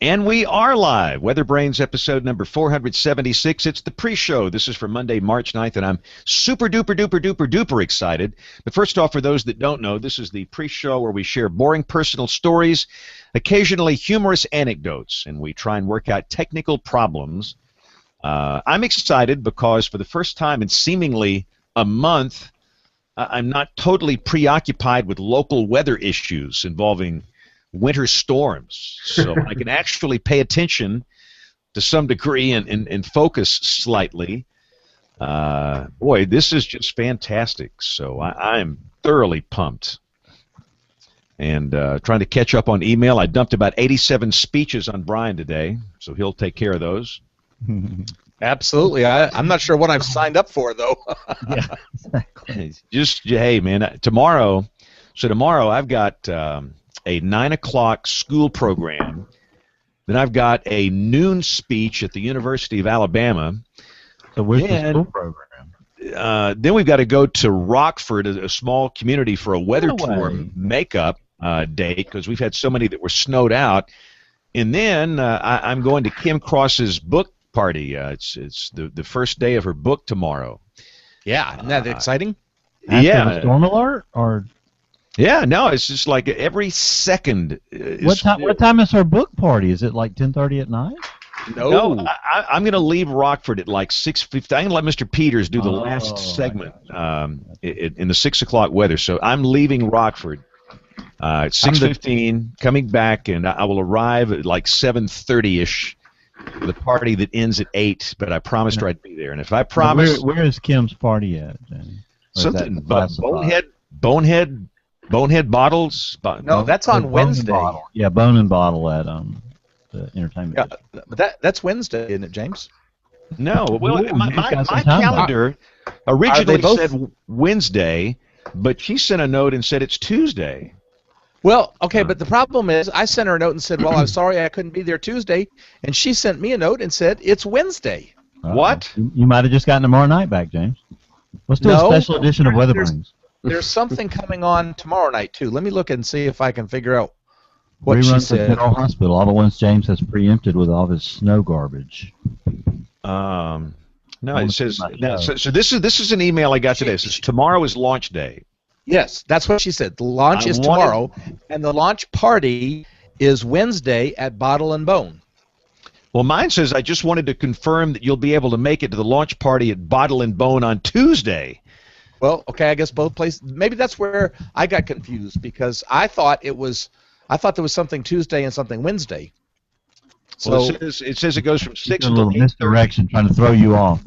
And we are live. WeatherBrains episode number 476. It's the pre-show. This is for Monday, March 9th, and I'm super duper duper duper duper excited. But first off, for those that don't know, this is the pre-show where we share boring personal stories, occasionally humorous anecdotes, and we try and work out technical problems. I'm excited because for the first time in seemingly a month, I'm not totally preoccupied with local weather issues involving winter storms, so I can actually pay attention to some degree and focus slightly. Boy, this is just fantastic, so I am thoroughly pumped. And trying to catch up on email. I dumped about 87 speeches on Brian today, so he'll take care of those. Absolutely. I'm not sure what I've signed up for, though. Yeah, exactly. Just, hey, man, tomorrow I've got a 9 o'clock school program. Then I've got a noon speech at the University of Alabama. So where's the school program? Then we've got to go to Rockford, a small community, for a weather tour makeup date because we've had so many that were snowed out. And then I'm going to Kim Cross's book party. It's the first day of her book tomorrow. Yeah, isn't that exciting? After Yeah. the storm alert, or Yeah, no, it's just like every second. what time is her book party? Is it like 10:30 at night? No, I'm going to leave Rockford at like 6:50. I'm going to let Mr. Peters do the last segment in the 6 o'clock weather. So I'm leaving Rockford at 6:15, coming back, and I will arrive at like 7:30ish for the party that ends at 8. But I promised her I'd be there, and if I promise, Where is Kim's party at, Jenny? Or is something that but classified? Bonehead Bottles. No, that's on Bone and Wednesday. Bottle. Yeah, Bone and Bottle at the entertainment. Yeah, but that's Wednesday, isn't it, James? No, well, Ooh, my you've got some time calendar originally both? said Wednesday, but she sent a note and said it's Tuesday. Well, okay, but the problem is I sent her a note and said, well, I'm sorry I couldn't be there Tuesday, and she sent me a note and said it's Wednesday. What? You might have just gotten tomorrow night back, James. Let's do No. a special edition of WeatherBrains. There's something coming on tomorrow night, too. Let me look and see if I can figure out what she Reruns of said. General Hospital, all the ones James has preempted with all of his snow garbage. No, it says no, so this is an email I got today. It says tomorrow is launch day. Yes, that's what she said. The launch is tomorrow, and the launch party is Wednesday at Bottle and Bone. Well, mine says I just wanted to confirm that you'll be able to make it to the launch party at Bottle and Bone on Tuesday. Well, okay, I guess both places. Maybe that's where I got confused because I thought there was something Tuesday and something Wednesday. So Well, it says it goes from 6 A until little 8:30. misdirection, trying to throw you off.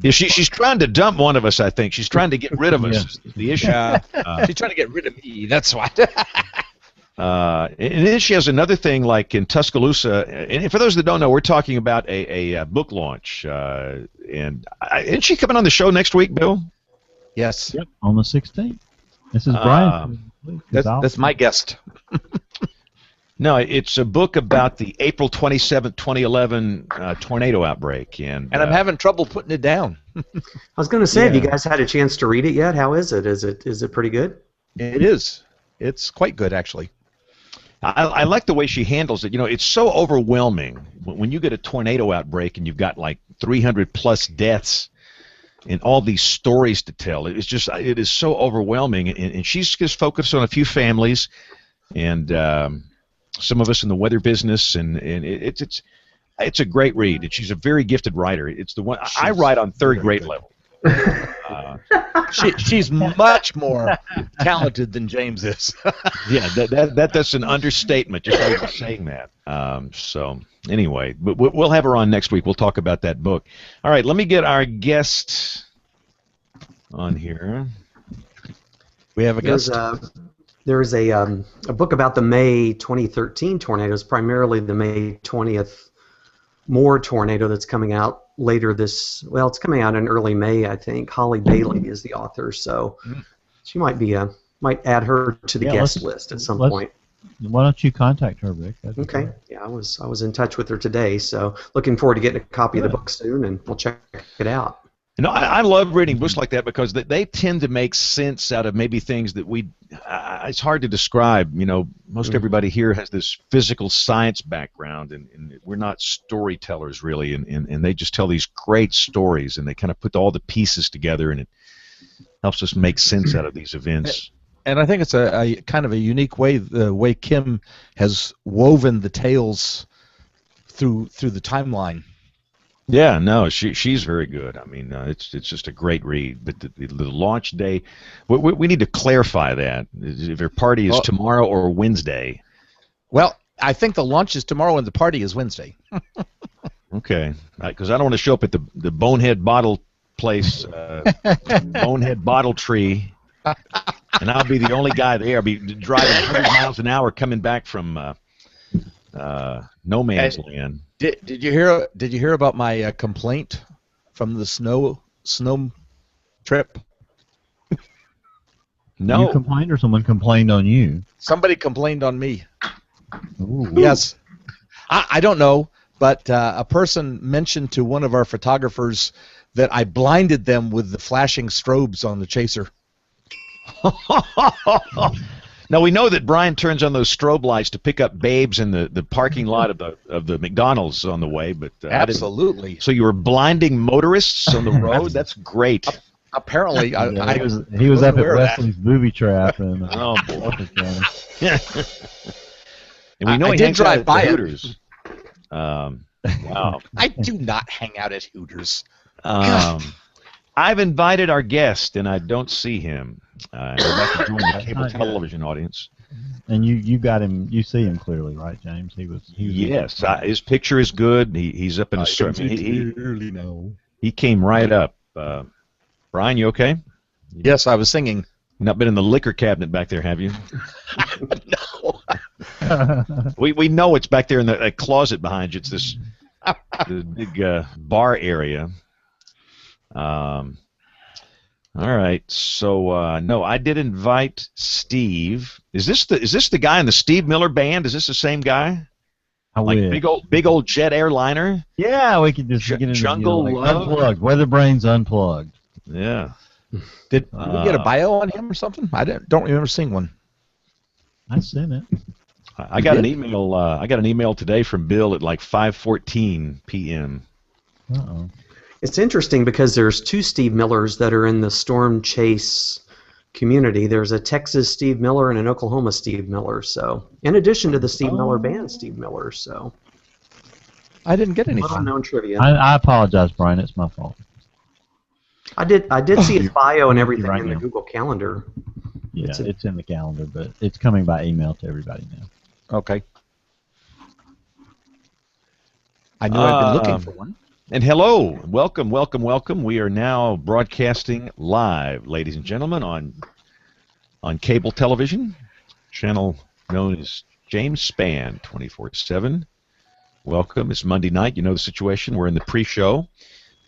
Yeah, she's trying to dump one of us, I think. She's trying to get rid of us. Is the issue. yeah, she's trying to get rid of me. That's why. And then she has another thing, like in Tuscaloosa. And for those that don't know, we're talking about a book launch. Isn't she coming on the show next week, Bill? Yes, Yep, on the 16th. This is Brian. that's my guest. No, it's a book about the April 27th, 2011 tornado outbreak. And I'm having trouble putting it down. I was going to say, have you guys had a chance to read it yet? How is it? Is it pretty good? It is. It's quite good, actually. I like the way she handles it. You know, it's so overwhelming when you get a tornado outbreak and you've got like 300 plus deaths and all these stories to tell. It is so overwhelming, and she's just focused on a few families and some of us in the weather business, and it's a great read. And she's a very gifted writer. It's the one I write on third grade level. She's much more talented than James is. Yeah, that's an understatement. Just by saying that. So anyway, but we'll have her on next week. We'll talk about that book. All right, let me get our guest on here. We have a guest. There's a book about the May 2013 tornadoes, primarily the May 20th Moore tornado that's coming out later it's coming out in early May, I think. Holly Bailey is the author, so she might add her to the guest list at some point. Why don't you contact her, Rick? Okay. Yeah, I was in touch with her today, so looking forward to getting a copy of the book soon, and we'll check it out. You know, I love reading books like that because they tend to make sense out of maybe things that it's hard to describe. You know, most everybody here has this physical science background, and we're not storytellers really, and they just tell these great stories, and they kind of put all the pieces together, and it helps us make sense out of these events. And I think it's a kind of a unique way, the way Kim has woven the tales through the timeline. Yeah, no, she's very good. I mean, it's just a great read. But the launch day, we need to clarify that. If your party is tomorrow or Wednesday. Well, I think the launch is tomorrow and the party is Wednesday. Okay, because I don't want to show up at the Bonehead Bottle place, Bonehead Bottle Tree, and I'll be the only guy there. I'll be driving 100 miles an hour coming back from no man's land. Did you hear about my complaint from the snow trip? No. You complained or someone complained on you? Somebody complained on me. Ooh. Yes. I don't know, but a person mentioned to one of our photographers that I blinded them with the flashing strobes on the chaser. Now we know that Brian turns on those strobe lights to pick up babes in the parking lot of the McDonald's on the way, but absolutely. So you were blinding motorists on the road? That's great. Apparently, he was up at Wesley's booby trap and oh boy. And we know he hangs out at Hooters. Wow. I do not hang out at Hooters. I've invited our guest, and I don't see him. I'm about to join the cable television audience. And you got him. You see him clearly, right, James? He was yes, his picture is good. He's up in a certain. He came right up. Brian, you okay? Yes, I was singing. You've not been in the liquor cabinet back there, have you? No. We know it's back there in the closet behind you. It's this the big bar area. All right, so no, I did invite Steve. Is this the guy in the Steve Miller Band? Is this the same guy? Big old jet airliner. Yeah, we could just get into Jungle Love? Unplugged. WeatherBrains Unplugged. Yeah. Did we get a bio on him or something? I don't remember seeing one. I sent it. I got an email. I got an email today from Bill at like 5:14 p.m. Uh-oh. It's interesting because there's two Steve Millers that are in the storm chase community. There's a Texas Steve Miller and an Oklahoma Steve Miller. So, in addition to the Steve Miller Band Steve Miller, so I didn't get anything. Little known trivia. I apologize, Brian. It's my fault. I did see his bio and everything in the Google Calendar. Yeah, it's in the calendar, but it's coming by email to everybody now. Okay. I knew I'd been looking for one. And hello, welcome. We are now broadcasting live, ladies and gentlemen, on cable television, channel known as James Spann 24/7. Welcome. It's Monday night. You know the situation. We're in the pre-show.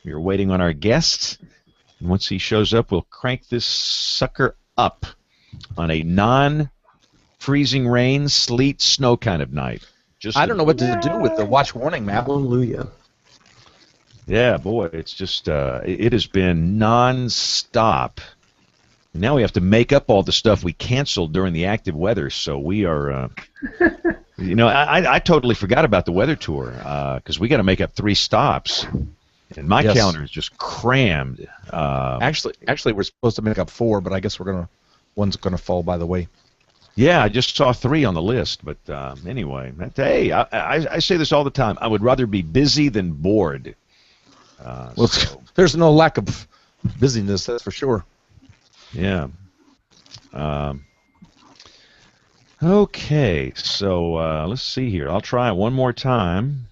We are waiting on our guest. And once he shows up, we'll crank this sucker up on a non-freezing rain, sleet, snow kind of night. I don't know what to do with the watch warning map. Hallelujah. Yeah, boy, it's just it has been non-stop. Now we have to make up all the stuff we canceled during the active weather. So we are, I totally forgot about the weather tour because we got to make up 3 stops, and my calendar is just crammed. Actually, we're supposed to make up 4, but I guess one's gonna fall by the way. Yeah, I just saw 3 on the list, but anyway, hey, I say this all the time. I would rather be busy than bored. Well, there's no lack of busyness, that's for sure. Yeah. Okay, so let's see here. I'll try one more time.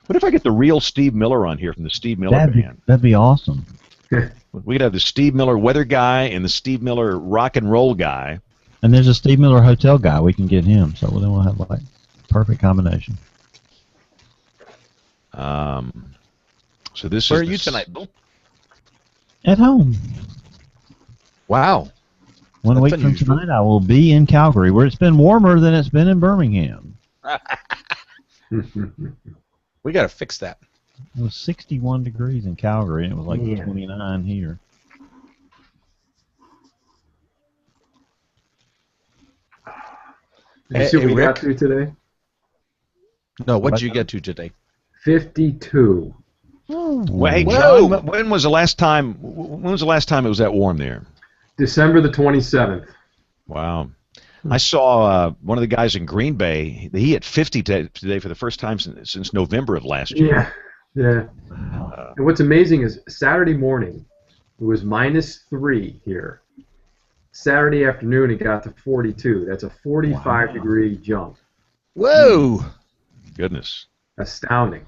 What if I get the real Steve Miller on here from the Steve Miller Band? That'd be awesome. We could have the Steve Miller weather guy and the Steve Miller rock and roll guy. And there's a Steve Miller hotel guy. We can get him. So then we'll have like perfect combination. So this Where is are you tonight, Bill? At home. Wow. 1 week from tonight, I will be in Calgary, where it's been warmer than it's been in Birmingham. We got to fix that. It was 61 degrees in Calgary, and it was like Yeah. 29 here. Did you see what Hey, we got Rick? to today? No, what did you get to today? 52. Well, hey, Whoa. John, when was the last time? When was the last time it was that warm there? December the 27th. Wow. I saw one of the guys in Green Bay. He hit 50 today for the first time since November of last year. Yeah. And what's amazing is Saturday morning, it was -3 here. Saturday afternoon, it got to 42. That's a 45-degree jump. Whoa! Goodness. Astounding.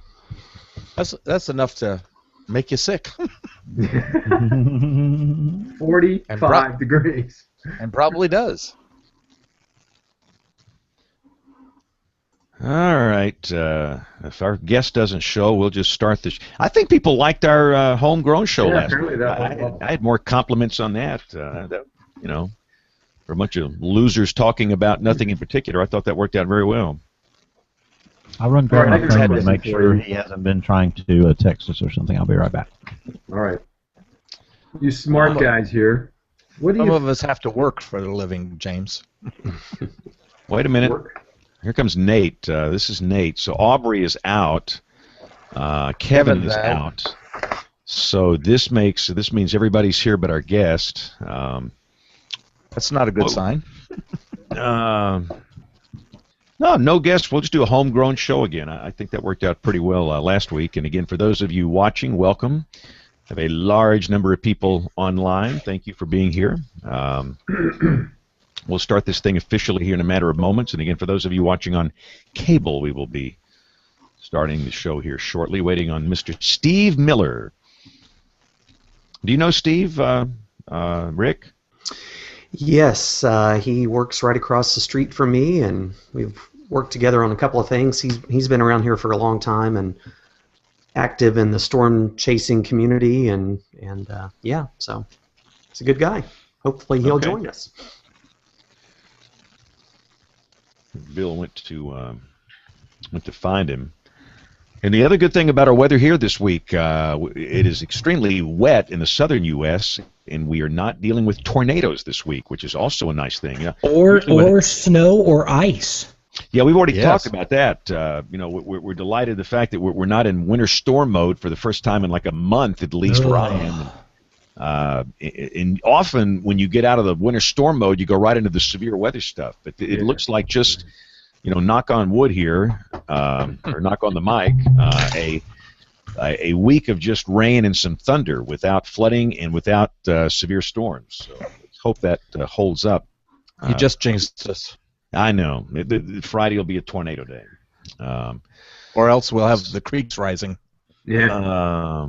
That's enough to make you sick, 45 degrees. and probably does. All right. If our guest doesn't show, we'll just start this. I think people liked our homegrown show Yeah, last apparently week. that went well. I had more compliments on that. For a bunch of losers talking about nothing in particular, I thought that worked out very well. I'll run All grab right, my I can phone have to this make for sure you. he hasn't been trying to text us or something. I'll be right back. All right. You smart guys here. What do Some you of us have to work for a living, James. Wait a minute. work? Here comes Nate. This is Nate. So Aubrey is out. Kevin is out. So this means everybody's here but our guest. That's not a good sign. No guest. We'll just do a homegrown show again. I think that worked out pretty well last week. And again, for those of you watching, welcome. Have a large number of people online. Thank you for being here. We'll start this thing officially here in a matter of moments. And again, for those of you watching on cable, we will be starting the show here shortly, waiting on Mr. Steve Miller. Do you know Steve, Rick? Yes, he works right across the street from me, and we've worked together on a couple of things. He's been around here for a long time and active in the storm chasing community, and yeah, so he's a good guy. Hopefully he'll join us. Bill went to find him. And the other good thing about our weather here this week, it is extremely wet in the southern U.S., and we are not dealing with tornadoes this week, which is also a nice thing. Or snow or ice. Yeah, we've already talked about that. We're delighted the fact that we're not in winter storm mode for the first time in like a month, at least where I am. And often when you get out of the winter storm mode, you go right into the severe weather stuff. But it looks like just, knock on wood here, or knock on the mic, a week of just rain and some thunder without flooding and without severe storms. So let's hope that holds up. You just jinxed us. I know. Friday will be a tornado day. Or else we'll have the creeks rising. Yeah.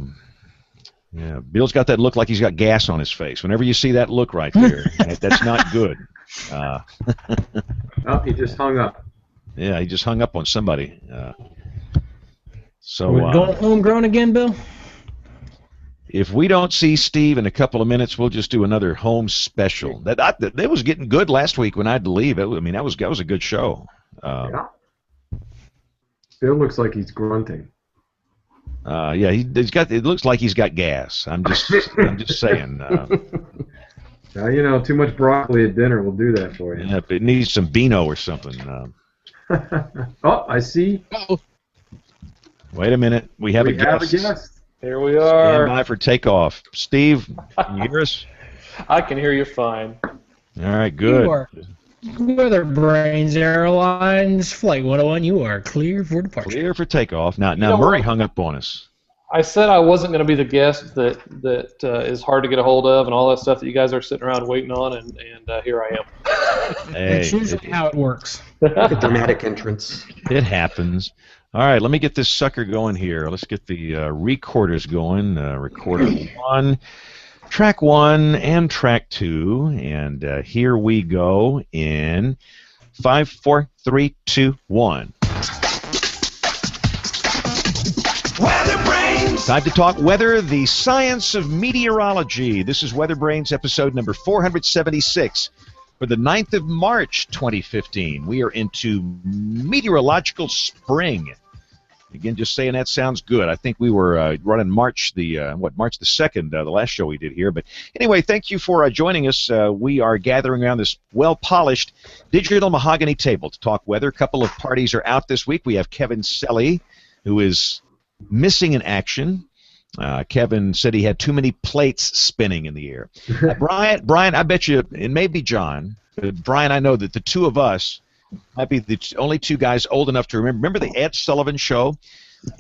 Yeah. Bill's got that look like he's got gas on his face. Whenever you see that look right there, that's not good. Oh, he just hung up. Yeah, he just hung up on somebody. We're going homegrown again, Bill? If we don't see Steve in a couple of minutes, we'll just do another home special. That was getting good last week when I had to leave. That was a good show. Yeah. Bill looks like he's grunting. Yeah, he's got. It looks like he's got gas. I'm just saying. Too much broccoli at dinner will do that for you. Yeah, it needs some Beano or something. Oh, I see. Wait a minute. We have a guest. Here we are. Stand by for takeoff. Steve, can you hear us? I can hear you fine. All right, good. You are WeatherBrains Airlines Flight 101. You are clear for departure. Clear for takeoff. Now Murray hung up on us. I said I wasn't going to be the guest that is hard to get a hold of and all that stuff that you guys are sitting around waiting on, and here I am. That's usually how it works. A dramatic entrance. It happens. All right, let me get this sucker going here. Let's get the recorders going. Recorder 1, track 1, and track 2. And here we go in 5, 4, 3, 2, 1. WeatherBrains! Time to talk weather, the science of meteorology. This is WeatherBrains episode number 476 for the 9th of March, 2015. We are into meteorological spring. Again, just saying that sounds good. I think we were running March the 2nd, the last show we did here. But anyway, thank you for joining us. We are gathering around this well-polished digital mahogany table to talk weather. A couple of parties are out this week. We have Kevin Selly, who is missing in action. Kevin said he had too many plates spinning in the air. Brian, I bet you, it may be John, but Brian, I know that the two of us might be the only two guys old enough to remember. Remember the Ed Sullivan Show?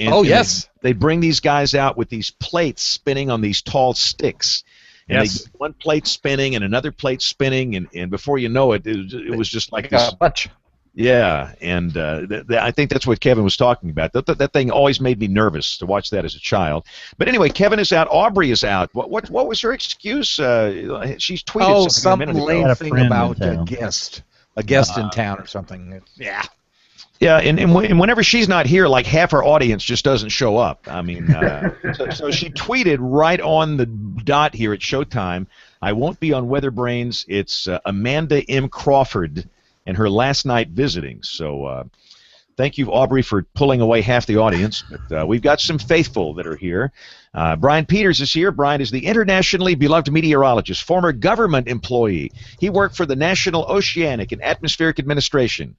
Yes. They bring these guys out with these plates spinning on these tall sticks. And Yes. they get one plate spinning and another plate spinning, and before you know it, it was just like this. A bunch. Yeah, and I think that's what Kevin was talking about. That thing always made me nervous to watch that as a child. But anyway, Kevin is out. Aubrey is out. What was her excuse? She's tweeted something a minute ago. Had a lame thing friend in about a town. guest in town or something. Yeah. Yeah, and whenever she's not here, like half her audience just doesn't show up. I mean, so she tweeted right on the dot here at Showtime, I won't be on WeatherBrains. It's Amanda M. Crawford and her last night visiting. So thank you, Aubrey, for pulling away half the audience. But we've got some faithful that are here. Brian Peters is here. Brian is the internationally beloved meteorologist, former government employee. He worked for the National Oceanic and Atmospheric Administration.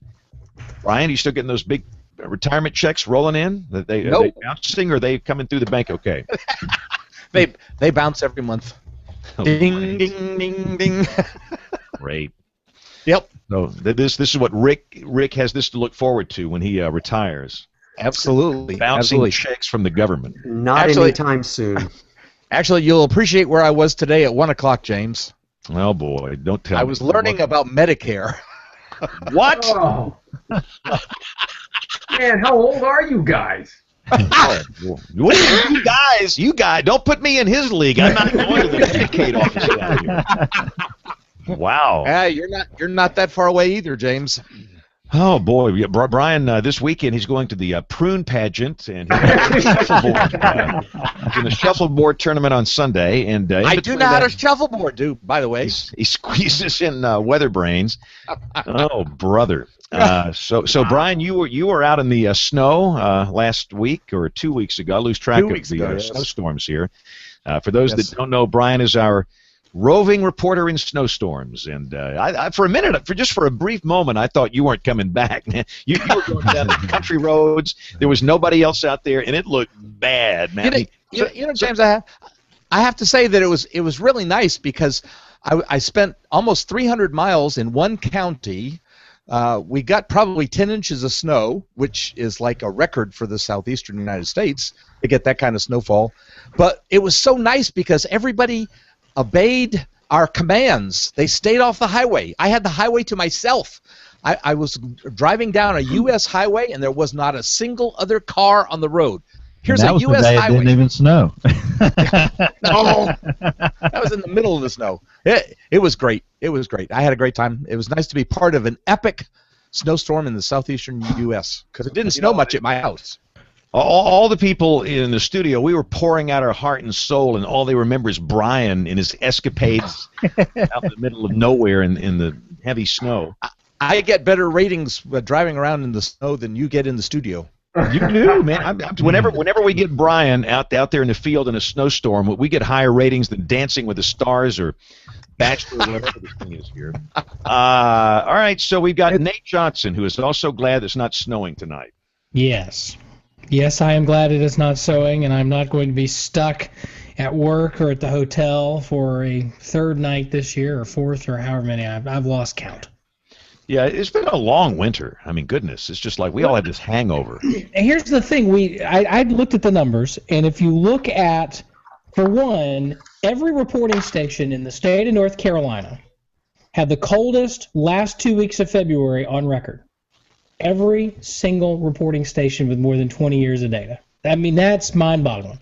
Brian, you still getting those big retirement checks rolling in? Are they bouncing, or are they coming through the bank okay? They bounce every month. Oh, Ding, my. ding, ding, ding. Great. Yep. So this is what Rick has this to look forward to when he retires. Absolutely. Bouncing Absolutely. checks from the government. Not anytime soon. Actually, you'll appreciate where I was today at 1 o'clock, James. Oh boy, don't tell me. I was learning about Medicare. What? Oh. Man, how old are you guys? What are you guys? Don't put me in his league. I'm not going to the Medicaid office down here. Wow. You're not that far away either, James. Oh boy, yeah, Brian. This weekend he's going to the prune pageant, and he's in the shuffleboard tournament on Sunday. And I do know how to shuffleboard, dude. By the way, he squeezes in WeatherBrains. Oh brother. So Brian, you were out in the snow last week or 2 weeks ago. I lose track of the snowstorms here. For those that don't know, Brian is our roving reporter in snowstorms, and I for a minute, for a brief moment, I thought you weren't coming back. You were going down the country roads. There was nobody else out there, and it looked bad, man. You know, James, I have to say that it was really nice because I spent almost 300 miles in one county. We got probably 10 inches of snow, which is like a record for the southeastern United States to get that kind of snowfall. But it was so nice because everybody obeyed our commands. They stayed off the highway. I had the highway to myself. I was driving down a U.S. highway, and there was not a single other car on the road. Here's a U.S. highway. It didn't even snow. No, that was in the middle of the snow. It was great. It was great. I had a great time. It was nice to be part of an epic snowstorm in the southeastern U.S. because it didn't snow much at my house. All the people in the studio, we were pouring out our heart and soul, and all they remember is Brian and his escapades out in the middle of nowhere in the heavy snow. I get better ratings driving around in the snow than you get in the studio. You do, man. Whenever we get Brian out there in the field in a snowstorm, we get higher ratings than Dancing with the Stars or Bachelor, whatever this thing is here. All right, so we've got Nate Johnson, who is also glad it's not snowing tonight. Yes. Yes, I am glad it is not snowing, and I'm not going to be stuck at work or at the hotel for a third night this year, or fourth, or however many. I've lost count. Yeah, it's been a long winter. I mean, goodness, it's just like we all had this hangover. And here's the thing: I looked at the numbers, and if you look at, for one, every reporting station in the state of North Carolina had the coldest last 2 weeks of February on record. Every single reporting station with more than 20 years of data. I mean, that's mind-boggling.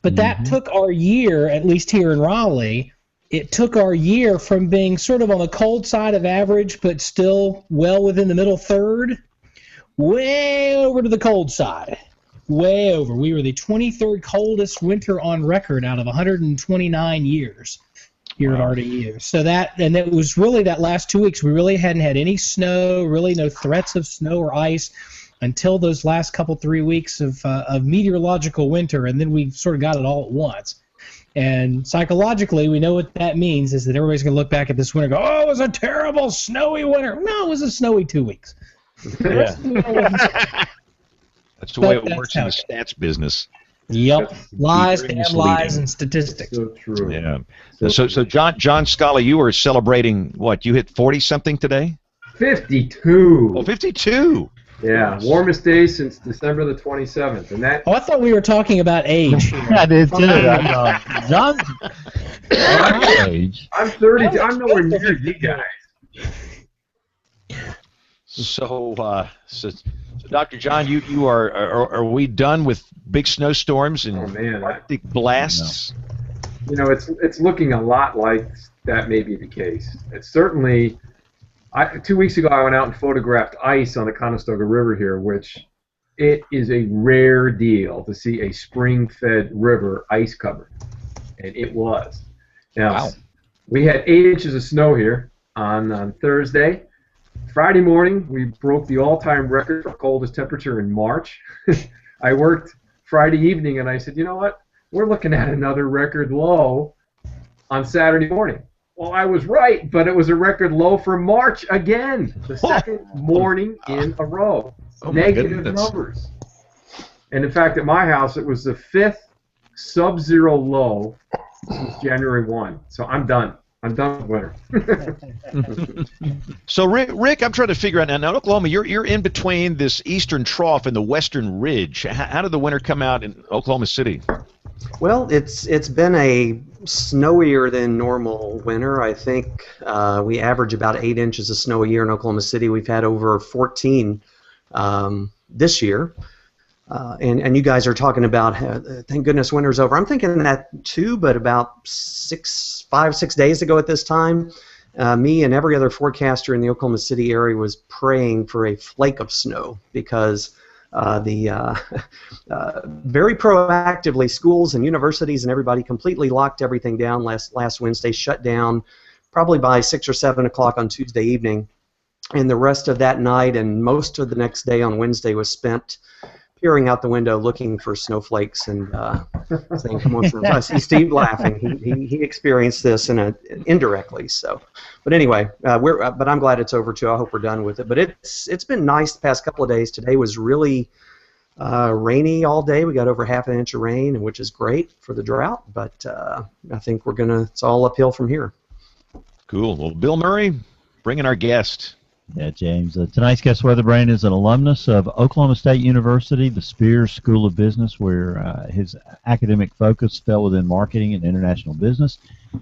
But that took our year, at least here in Raleigh, it took our year from being sort of on the cold side of average, but still well within the middle third, way over to the cold side. Way over. We were the 23rd coldest winter on record out of 129 years. Here at RDU. So and it was really that last 2 weeks, we really hadn't had any snow, really no threats of snow or ice. until those last couple 3 weeks of meteorological winter, and then we sort of got it all at once. And psychologically, we know what that means is that everybody's going to look back at this winter and go, oh, it was a terrible snowy winter. No, it was a snowy 2 weeks. Yeah. That's the way it works in the stats business. Yep. Lies, damn lies, and statistics. So true. Yeah. So John Scala, you were celebrating what? You hit 40-something today? 52. Oh, 52. Yeah, warmest day since December the 27th, and that. Oh, I thought we were talking about age. I did too. I thought John's age. I'm 32. I'm nowhere near you guys. So Dr. John, you are we done with big snowstorms and Arctic blasts? You know, it's looking a lot like that may be the case. It's certainly. 2 weeks ago, I went out and photographed ice on the Conestoga River here, which it is a rare deal to see a spring-fed river ice covered, and it was. Now, we had 8 inches of snow here on Thursday. Friday morning, we broke the all-time record for coldest temperature in March. I worked Friday evening, and I said, you know what? We're looking at another record low on Saturday morning. Well, I was right, but it was a record low for March again, the second morning in a row. Negative numbers. And in fact, at my house, it was the 5th sub-zero low since January 1. So I'm done. I'm done with winter. So Rick, I'm trying to figure out now Oklahoma, you're in between this eastern trough and the western ridge. How did the winter come out in Oklahoma City? Well, it's been a snowier than normal winter. I think we average about 8 inches of snow a year in Oklahoma City. We've had over 14 this year. And you guys are talking about, thank goodness winter's over. I'm thinking that too, but about 5, 6 days ago at this time, me and every other forecaster in the Oklahoma City area was praying for a flake of snow because very proactively, schools and universities and everybody completely locked everything down last Wednesday, shut down probably by 6 or 7 o'clock on Tuesday evening. And the rest of that night and most of the next day on Wednesday was spent peering out the window looking for snowflakes and saying, come on, I see Steve laughing. He experienced this indirectly. So, but anyway, but I'm glad it's over too. I hope we're done with it. But it's been nice the past couple of days. Today was really rainy all day. We got over half an inch of rain, which is great for the drought. But I think it's all uphill from here. Cool. Well, Bill Murray, bring in our guest. Yeah, James. Tonight's guest weatherbrain is an alumnus of Oklahoma State University, the Spears School of Business, where his academic focus fell within marketing and international business.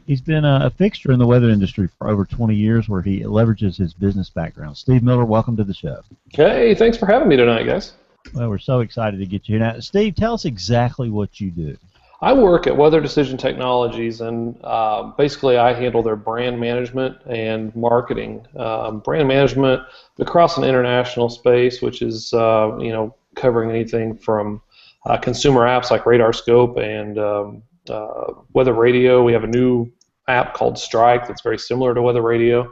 He's been a fixture in the weather industry for over 20 years, where he leverages his business background. Steve Miller, welcome to the show. Hey, thanks for having me tonight, guys. Well, we're so excited to get you here. Now, Steve, tell us exactly what you do. I work at Weather Decision Technologies, and basically I handle their brand management and marketing. Brand management across an international space, which is covering anything from consumer apps like Radar Scope and Weather Radio. We have a new app called Strike that's very similar to Weather Radio.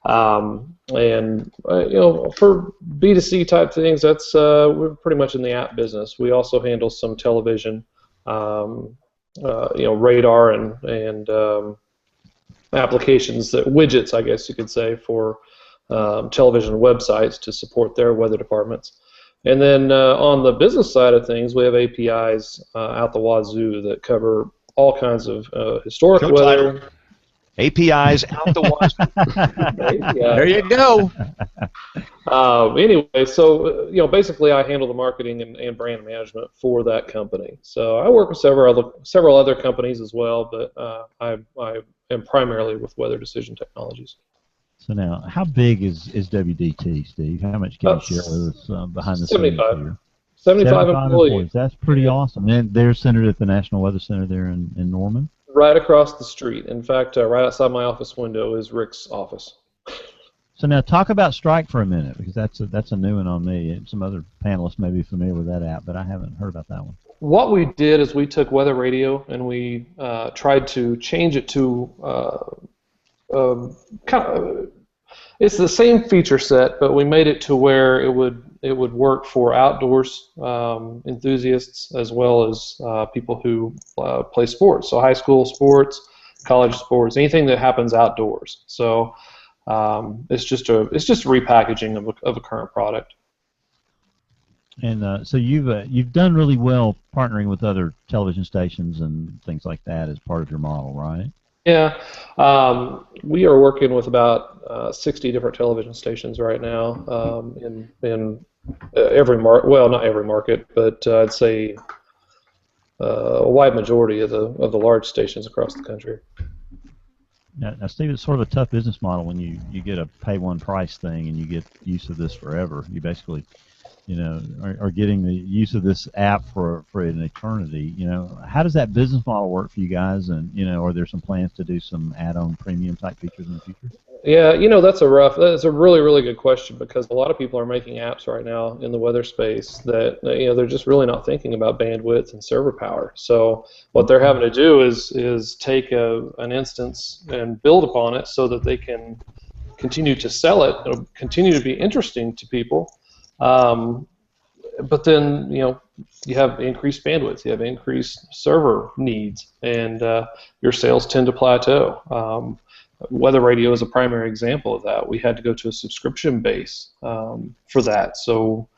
For B2C type things, that's we're pretty much in the app business. We also handle some television. Radar and applications, widgets, I guess you could say, for television websites to support their weather departments. And then on the business side of things, we have APIs out the wazoo that cover all kinds of historic weather. APIs out the wazoo. There you go. Anyway, so basically, I handle the marketing and brand management for that company. So I work with several other companies as well, but I am primarily with Weather Decision Technologies. So now, how big is WDT, Steve? How much can you share with us behind the scenes here? 75 employees. That's pretty awesome. And they're centered at the National Weather Center there in Norman? Right across the street. In fact, right outside my office window is Rick's office. So now talk about Strike for a minute, because that's a new one on me. Some other panelists may be familiar with that app, but I haven't heard about that one. What we did is we took Weather Radio and we tried to change it to It's the same feature set, but we made it to where it would work for outdoors enthusiasts as well as people who play sports. So high school sports, college sports, anything that happens outdoors. So it's just a repackaging of a current product. And so you've done really well partnering with other television stations and things like that as part of your model, right? Yeah, we are working with about 60 different television stations right now in every market. Well, not every market, but I'd say a wide majority of the large stations across the country. Now, Steve, it's sort of a tough business model when you get a pay one price thing and you get use of this forever. You basically, are getting the use of this app for an eternity. How does that business model work for you guys? And are there some plans to do some add-on premium type features in the future? Yeah, that's a really, really good question, because a lot of people are making apps right now in the weather space that they're just really not thinking about bandwidth and server power. So what they're having to do is take an instance and build upon it so that they can continue to sell it. It'll continue to be interesting to people. But then, you have increased bandwidth, you have increased server needs, and your sales tend to plateau. Weather radio is a primary example of that. We had to go to a subscription base for that, so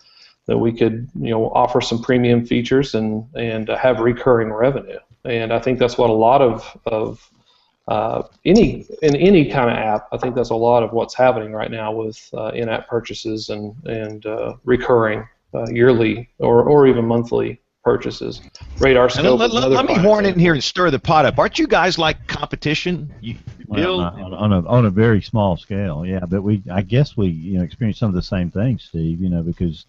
that we could, offer some premium features and have recurring revenue. And I think that's what a lot of any kind of app, I think that's a lot of what's happening right now with in-app purchases and recurring yearly or even monthly purchases. Radar scope. Let me horn in here and stir the pot up. Aren't you guys like competition? You build on a very small scale, yeah. But I guess we experience some of the same things, Steve. Because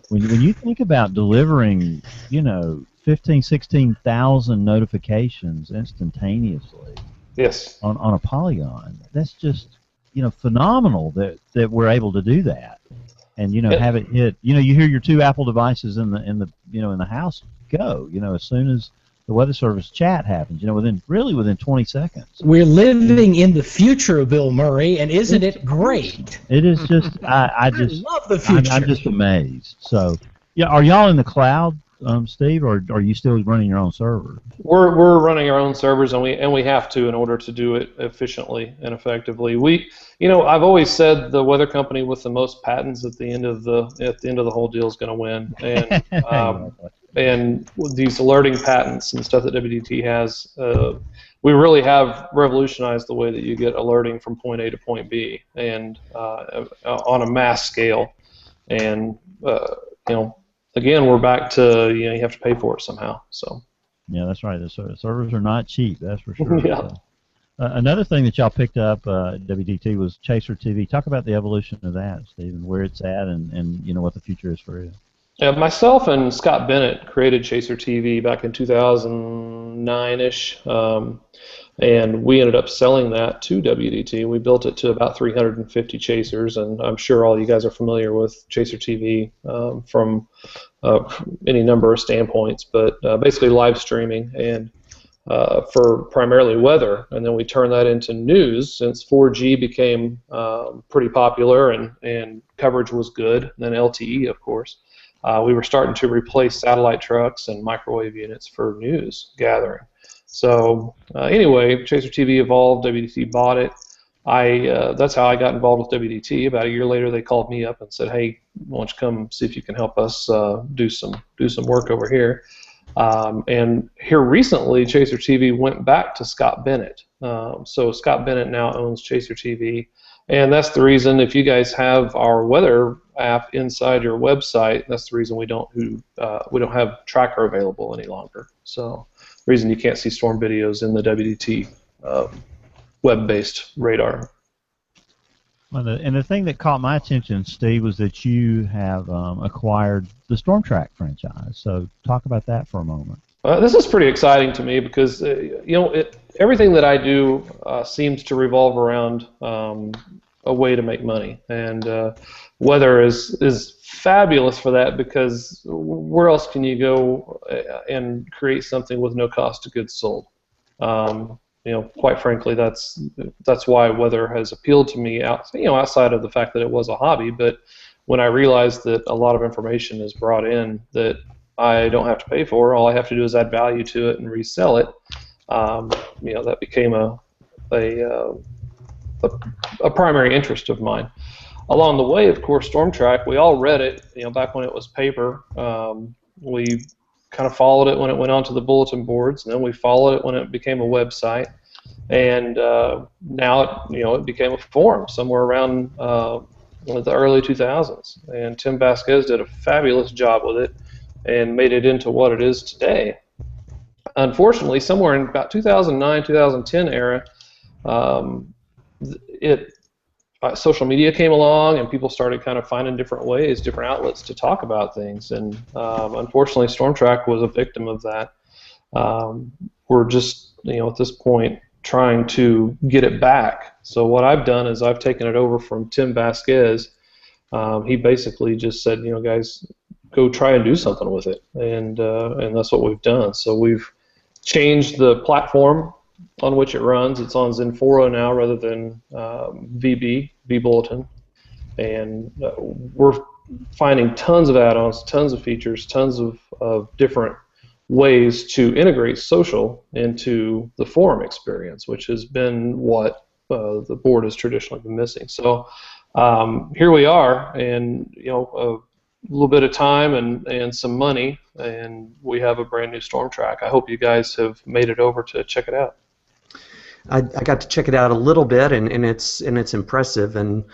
when you think about delivering 15, 16,000 notifications instantaneously. Yes. On a polygon, that's just phenomenal that we're able to do that, and have it hit. You hear your two Apple devices in the house go. As soon as the weather service chat happens, within 20 seconds. We're living in the future, Bill Murray, and isn't it great? It is just I just love the future. I'm just amazed. So yeah, are y'all in the cloud, Steve, or are you still running your own server? We're running our own servers, and we have to in order to do it efficiently and effectively. I've always said the weather company with the most patents at the end of the whole deal is going to win, and and these alerting patents and stuff that WDT has, we really have revolutionized the way that you get alerting from point A to point B, and on a mass scale, and again, we're back to you have to pay for it somehow. So. Yeah, that's right. The servers are not cheap, that's for sure. Yeah. Another thing that y'all picked up WDT was Chaser TV. Talk about the evolution of that, Stephen, where it's at, and what the future is for it. Myself and Scott Bennett created Chaser TV back in 2009-ish, and we ended up selling that to WDT. We built it to about 350 chasers, and I'm sure all you guys are familiar with Chaser TV from any number of standpoints, but basically live streaming and for primarily weather, and then we turned that into news since 4G became pretty popular and coverage was good, and then LTE, of course. We were starting to replace satellite trucks and microwave units for news gathering. So anyway, Chaser TV evolved, WDT bought it. That's how I got involved with WDT. About a year later, they called me up and said, "Hey, why don't you come see if you can help us do some work over here?" And here recently, Chaser TV went back to Scott Bennett. So Scott Bennett now owns Chaser TV, and that's the reason. If you guys have our weather app inside your website, that's the reason we don't have Tracker available any longer. So the reason you can't see storm videos in the WDT web-based radar. Well, and the thing that caught my attention, Steve, was that you have acquired the StormTrack franchise. So talk about that for a moment. This is pretty exciting to me because everything that I do seems to revolve around a way to make money, and weather is fabulous for that, because where else can you go and create something with no cost of goods sold? quite frankly, that's why weather has appealed to me outside of the fact that it was a hobby. But when I realized that a lot of information is brought in that I don't have to pay for, all I have to do is add value to it and resell it. That became a primary interest of mine. Along the way, of course, StormTrack, we all read it, back when it was paper. We kind of followed it when it went onto the bulletin boards, and then we followed it when it became a website. And now it became a forum somewhere around the early 2000s. And Tim Vasquez did a fabulous job with it and made it into what it is today. Unfortunately, somewhere in about 2009, 2010 era, social media came along and people started kind of finding different ways, different outlets to talk about things. And unfortunately, StormTrack was a victim of that. We're just, at this point, trying to get it back. So what I've done is I've taken it over from Tim Vasquez. He basically just said, guys, go try and do something with it. And that's what we've done. So we've changed the platform on which it runs. It's on Zenforo now rather than vBulletin, and we're finding tons of add-ons, tons of features, tons of different ways to integrate social into the forum experience, which has been what the board has traditionally been missing. So here we are, and a little bit of time and some money, and we have a brand new StormTrack. I hope you guys have made it over to check it out. I got to check it out a little bit, and it's impressive. And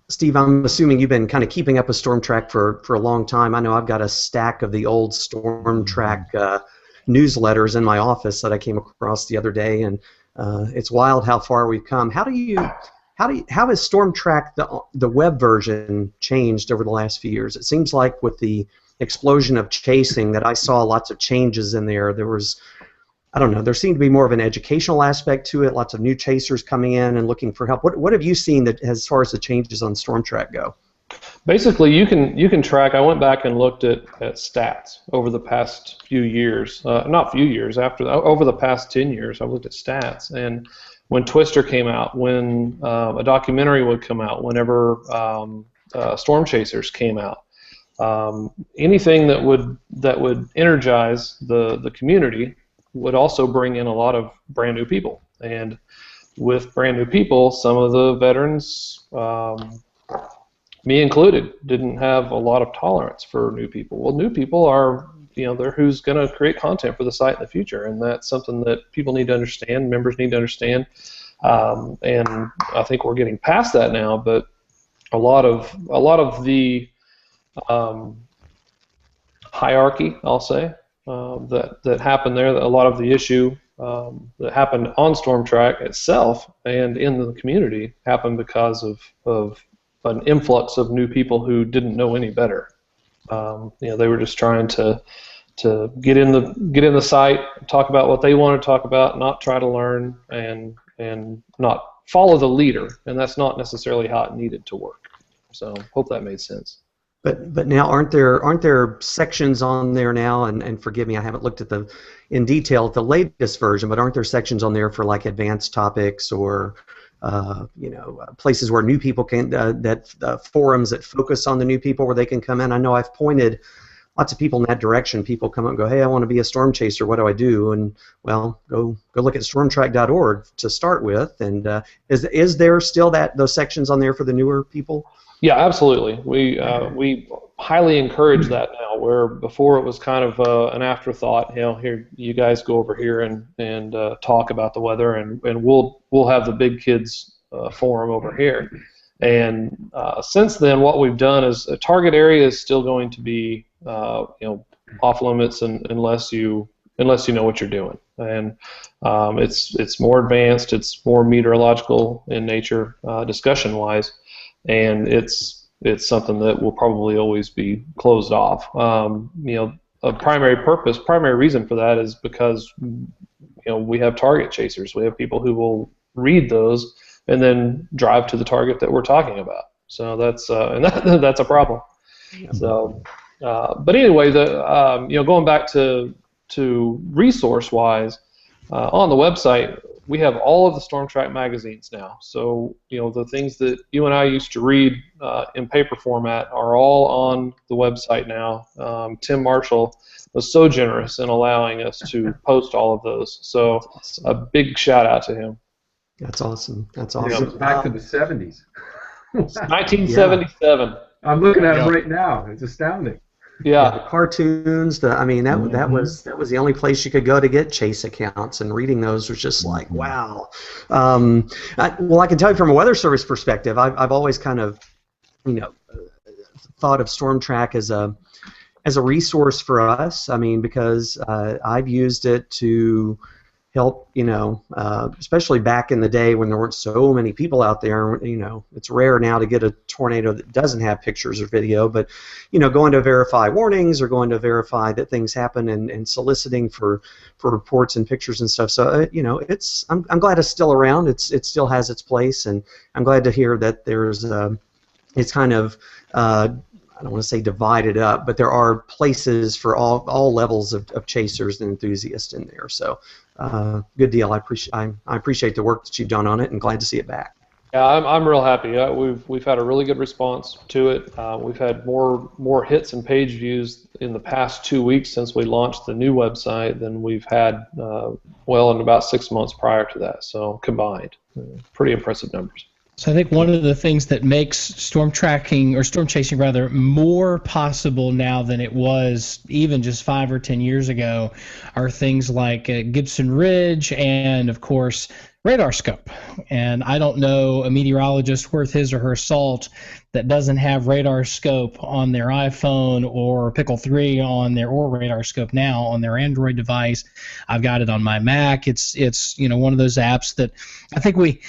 Steve, I'm assuming you've been kind of keeping up with StormTrack for a long time. I know I've got a stack of the old StormTrack newsletters in my office that I came across the other day, and it's wild how far we've come. How has StormTrack, the web version, changed over the last few years? It seems like with the explosion of chasing that I saw lots of changes in there. There was, I don't know, there seemed to be more of an educational aspect to it, lots of new chasers coming in and looking for help. What have you seen that as far as the changes on StormTrack go? Basically, you can track. I went back and looked at stats over the past few years, not few years, over the past 10 years. I looked at stats, and when Twister came out, when a documentary would come out, whenever Storm Chasers came out, anything that would energize the community would also bring in a lot of brand new people. And with brand new people, some of the veterans, me included, didn't have a lot of tolerance for new people. Well, new people are, they're who's going to create content for the site in the future, and that's something that people need to understand, members need to understand. And I think we're getting past that now, but a lot of the hierarchy, I'll say, that happened there, a lot of the issue that happened on StormTrack itself and in the community happened because of an influx of new people who didn't know any better. They were just trying to get in the site, talk about what they want to talk about, not try to learn, and not follow the leader, and that's not necessarily how it needed to work. So hope that made sense. But now aren't there sections on there now, and forgive me, I haven't looked at in detail at the latest version, but aren't there sections on there for like advanced topics or places where new people can forums that focus on the new people where they can come in? I know I've pointed lots of people in that direction. People come up and go, hey, I want to be a storm chaser. What do I do? And well, go look at stormtrack.org to start with. And is there still those sections on there for the newer people? Yeah, absolutely. We highly encourage that now, where before it was kind of an afterthought. Here, you guys go over here and talk about the weather, and we'll have the big kids forum over here. And since then, what we've done is a target area is still going to be off limits unless you know what you're doing. And it's more advanced. It's more meteorological in nature, discussion-wise. And it's something that will probably always be closed off. A primary reason for that is because we have target chasers. We have people who will read those and then drive to the target that we're talking about. So that's that's a problem. So, but anyway, going back to resource-wise, on the website, we have all of the Storm Track magazines now. So, the things that you and I used to read in paper format are all on the website now. Tim Marshall was so generous in allowing us to post all of those. So, a big shout out to him. That's awesome. That's It awesome. goes back to the 70s. 1977. I'm looking at them right now. It's astounding. Yeah. The cartoons. That was the only place you could go to get Chase accounts, and reading those was just like, wow. I can tell you from a Weather Service perspective, I've always kind of, thought of Storm Track as a resource for us. Because I've used it to help, especially back in the day when there weren't so many people out there. It's rare now to get a tornado that doesn't have pictures or video, but, going to verify warnings or going to verify that things happen and soliciting for reports and pictures and stuff. So, I'm glad it's still around. It still has its place, and I'm glad to hear that there's, it's kind of, I don't want to say divided up, but there are places for all levels of chasers and enthusiasts in there. So, good deal. I appreciate the work that you've done on it, and glad to see it back. Yeah, I'm real happy. We've had a really good response to it. We've had more hits and page views in the past 2 weeks since we launched the new website than we've had in about 6 months prior to that. So combined, pretty impressive numbers. So I think one of the things that makes storm chasing rather more possible now than it was even just 5 or 10 years ago are things like Gibson Ridge and, of course, radar scope. And I don't know a meteorologist worth his or her salt that doesn't have radar scope on their iPhone or Pickle 3 or radar scope now on their Android device. I've got it on my Mac. It's one of those apps that I think we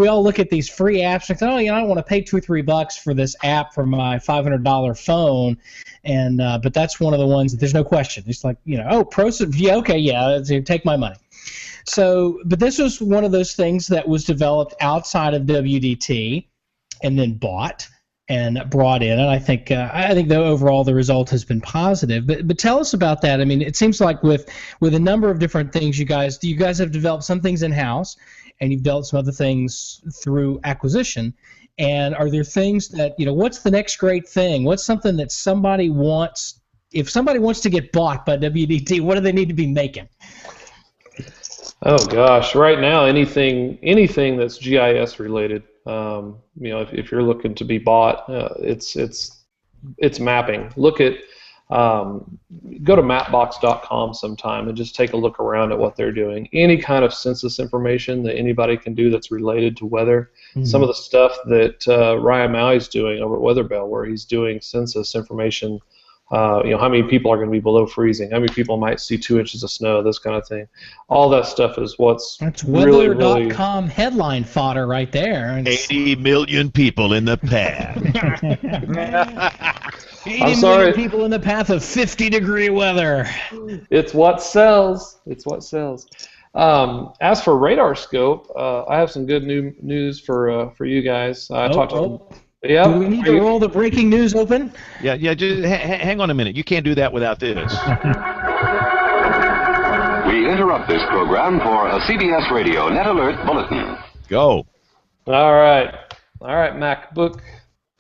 all look at these free apps and think, I don't want to pay $2 or $3 for this app for my $500 phone. And but that's one of the ones that there's no question. It's like, take my money. So, but this was one of those things that was developed outside of WDT and then bought and brought in, and I think though overall the result has been positive. But tell us about that. It seems like with a number of different things, you guys have developed some things in house, and you've developed some other things through acquisition. And are there things that what's the next great thing? What's something that somebody wants? If somebody wants to get bought by WDT, what do they need to be making? Oh gosh, right now anything that's GIS related, if you're looking to be bought, it's mapping. Look at go to mapbox.com sometime and just take a look around at what they're doing. Any kind of census information that anybody can do that's related to weather. Mm-hmm. Some of the stuff that Ryan Maui's doing over at Weatherbell, where he's doing census information. How many people are going to be below freezing? How many people might see 2 inches of snow? This kind of thing. All that stuff is what's that's weather.com headline fodder right there. 80 million people in the path. 80 million people in the path of 50-degree weather. It's what sells. It's what sells. As for radar scope, I have some good news for you guys. Yeah. Do we need to roll the breaking news open? Yeah. Just hang on a minute. You can't do that without this. We interrupt this program for a CBS Radio Net Alert Bulletin. Go. All right, MacBook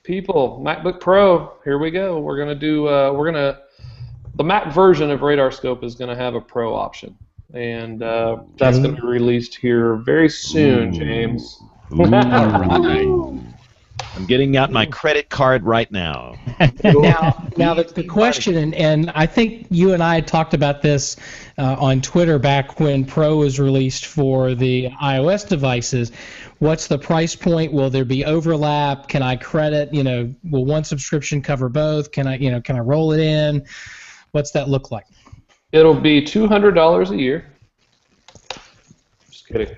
people, MacBook Pro. Here we go. We're gonna do. The Mac version of Radar Scope is gonna have a Pro option, and that's gonna be released here very soon, James. I'm getting out my credit card right now. Now the question, and I think you and I talked about this on Twitter back when Pro was released for the iOS devices. What's the price point? Will there be overlap? Can I credit? Will one subscription cover both? Can I roll it in? What's that look like? It'll be $200 a year. Just kidding.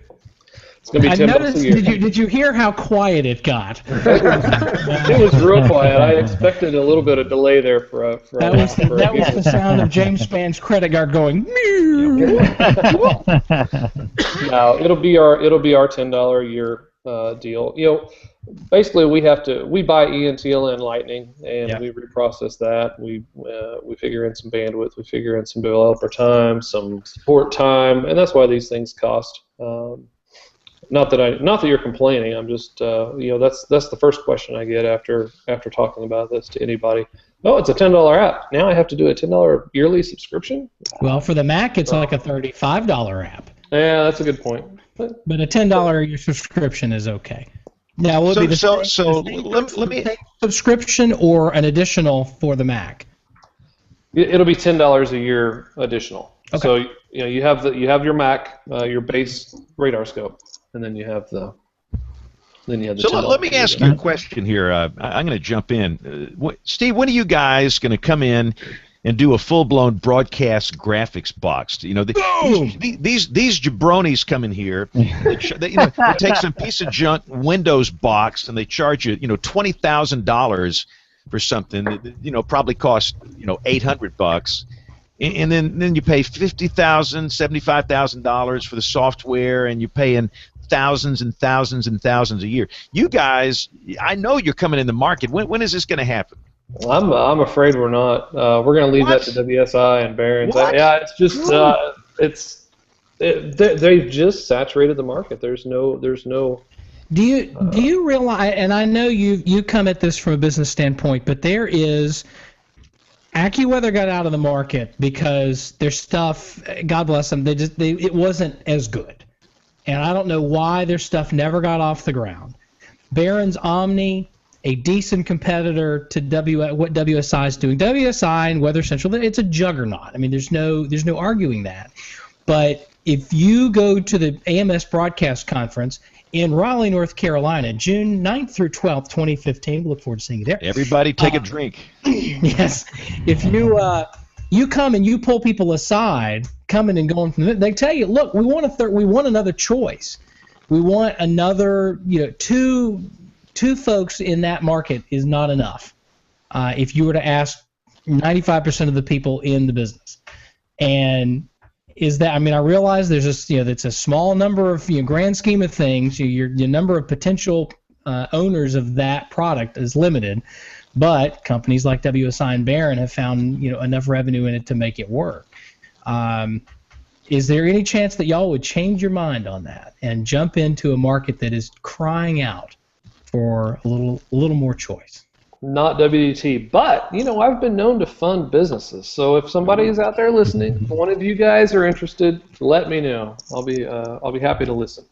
It's gonna be $10 a year. Did you hear how quiet it got? It was real quiet. I expected a little bit of delay there that was the sound of James Spann's credit card going. No, it'll be our $10 a year deal. basically we buy ENTLN Lightning, and we reprocess that. We figure in some bandwidth, we figure in some developer time, some support time, and that's why these things cost. Not that you're complaining. I'm just that's the first question I get after talking about this to anybody. Oh, it's a $10 app. Now I have to do a $10 yearly subscription? Well, for the Mac, it's like a $35 app. Yeah, that's a good point. But a $10 a year subscription is okay. Now, will it be let me subscription or an additional for the Mac? It'll be $10 a year additional. Okay. So you have your Mac, your base radar scope, and then you have the. So let me ask you a question here. I'm going to jump in. Steve, when are you guys going to come in and do a full-blown broadcast graphics box? These jabronis come in here. They take some piece of junk Windows box and they charge you $20,000 for something that probably costs $800, and then you pay $50,000, $75,000 for the software, and you pay in thousands and thousands and thousands a year. You guys, I know you're coming in the market. When is this going to happen? I'm afraid we're not. We're going to leave that to WSI and Barron's. Yeah, it's just they've just saturated the market. There's no. Do you realize? And I know you come at this from a business standpoint, but there is. AccuWeather got out of the market because their stuff, God bless them, it wasn't as good. And I don't know why their stuff never got off the ground. Barron's Omni, a decent competitor to what WSI is doing. WSI and Weather Central, it's a juggernaut. I mean, there's no arguing that. But if you go to the AMS broadcast conference in Raleigh, North Carolina, June 9th through 12th, 2015, we look forward to seeing you there. Everybody take a drink. Yes. If you come and you pull people aside, coming and going from they tell you, look, we want another choice. We want another, two folks in that market is not enough. If you were to ask 95% of the people in the business, and I realize there's it's a small number of grand scheme of things. Your number of potential owners of that product is limited, but companies like WSI and Barron have found enough revenue in it to make it work. Is there any chance that y'all would change your mind on that and jump into a market that is crying out for a little more choice? Not WDT, but I've been known to fund businesses. So if somebody is out there listening, if one of you guys are interested, let me know. I'll be happy to listen.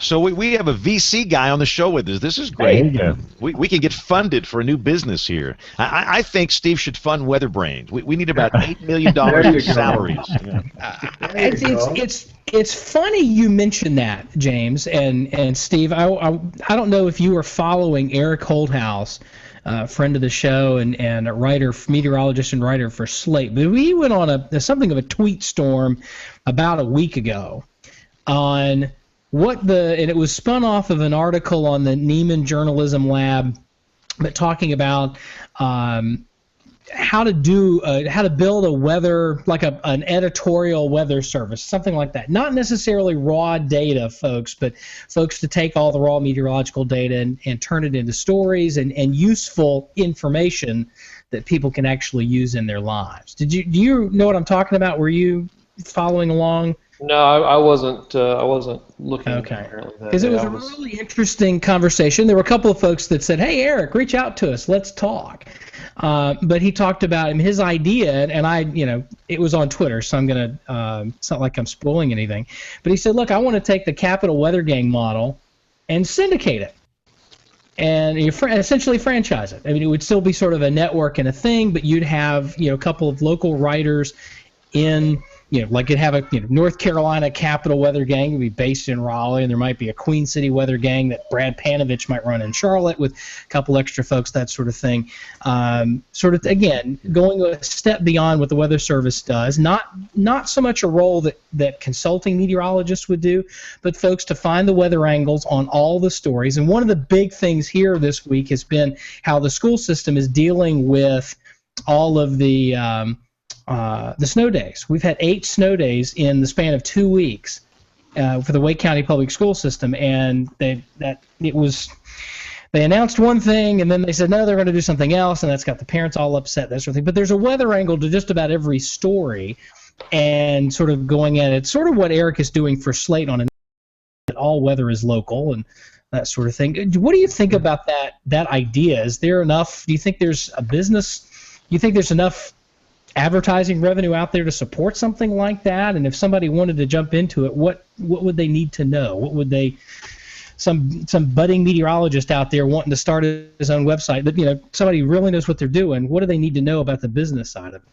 So we have a VC guy on the show with us. This is great. We can get funded for a new business here. I think Steve should fund WeatherBrains. We need about $8 million in salaries. It's funny you mentioned that, James and Steve. I don't know if you were following Eric Holdhouse, friend of the show and a writer, meteorologist and writer for Slate. But we went on something of a tweet storm about a week ago on and it was spun off of an article on the Neiman Journalism Lab, but talking about how to build a weather, like an editorial weather service, something like that. Not necessarily raw data, folks, but folks to take all the raw meteorological data and turn it into stories and useful information that people can actually use in their lives. Do you know what I'm talking about? Were you following along? No, I wasn't. I wasn't looking. Okay. Because it was a really interesting conversation. There were a couple of folks that said, "Hey, Eric, reach out to us. Let's talk." But he talked about his idea, and it was on Twitter, so I'm gonna. It's not like I'm spoiling anything. But he said, "Look, I want to take the Capital Weather Gang model and syndicate it, and essentially franchise it. I mean, it would still be sort of a network and a thing, but you'd have a couple of local writers in." Like you'd have a North Carolina Capital Weather Gang would be based in Raleigh, and there might be a Queen City Weather Gang that Brad Panovich might run in Charlotte with a couple extra folks, that sort of thing. Again, going a step beyond what the Weather Service does, not so much a role that consulting meteorologists would do, but folks to find the weather angles on all the stories. And one of the big things here this week has been how the school system is dealing with all of the snow days. We've had 8 snow days in the span of 2 weeks, for the Wake County Public School System, and they announced one thing, and then they said no, they're going to do something else, and that's got the parents all upset, that sort of thing. But there's a weather angle to just about every story, and sort of going at it, sort of what Eric is doing for Slate on that all weather is local and that sort of thing. What do you think about that idea? Is there enough? Do you think there's a business? Do you think there's enough advertising revenue out there to support something like that? And if somebody wanted to jump into it, what would they need to know? What would they? Some budding meteorologist out there wanting to start his own website, but somebody really knows what they're doing. What do they need to know about the business side of it?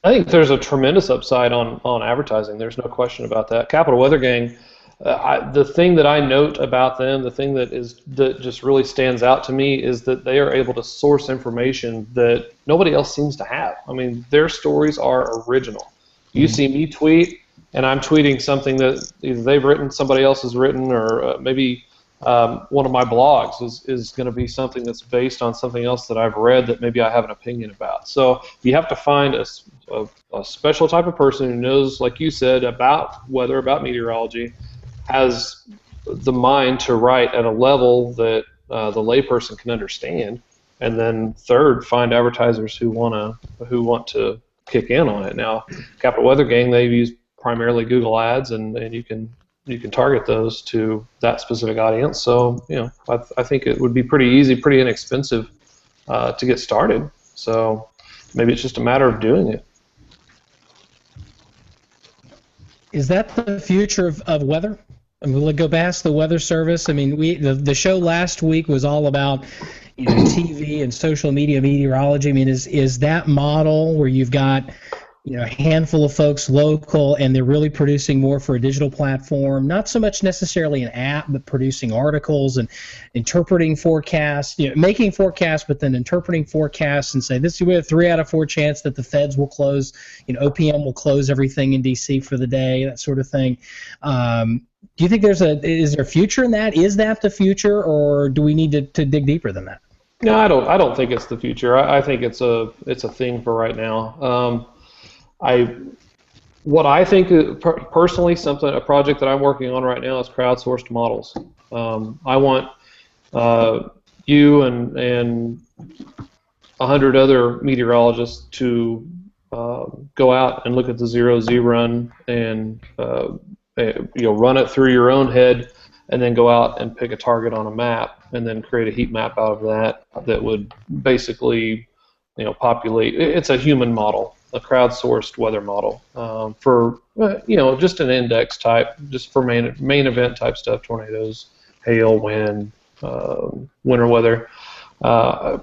I think there's a tremendous upside on advertising. There's no question about that. Capital Weather Gang, the thing that I note about them, the thing that just really stands out to me is that they are able to source information that nobody else seems to have. I mean, their stories are original. You see me tweet, and I'm tweeting something that either they've written, somebody else has written, or maybe one of my blogs is going to be something that's based on something else that I've read that maybe I have an opinion about. So you have to find a special type of person who knows, like you said, about weather, about meteorology, has the mind to write at a level that the layperson can understand, and then third, find advertisers who want to kick in on it. Now, Capital Weather Gang, they use primarily Google Ads, and you can target those to that specific audience. So I think it would be pretty easy, pretty inexpensive to get started. So maybe it's just a matter of doing it. Is that the future of weather? I mean, will it go past the Weather Service? I mean, the show last week was all about TV and social media meteorology. I mean, is that model where you've got a handful of folks local, and they're really producing more for a digital platform, not so much necessarily an app, but producing articles and interpreting forecasts, making forecasts, but then interpreting forecasts and say, we have 3 out of 4 chance that the feds will close, OPM will close everything in DC for the day, that sort of thing. Do you think is there a future in that? Is that the future, or do we need to dig deeper than that? No, I don't think it's the future. I think it's a thing for right now. What I think personally, a project that I'm working on right now is crowdsourced models. I want you and 100 other meteorologists to go out and look at the 0Z run and run it through your own head, and then go out and pick a target on a map, and then create a heat map out of that would basically populate. It's a human model, a crowdsourced weather model for just an index type, just for main event type stuff, tornadoes, hail, wind, winter weather. I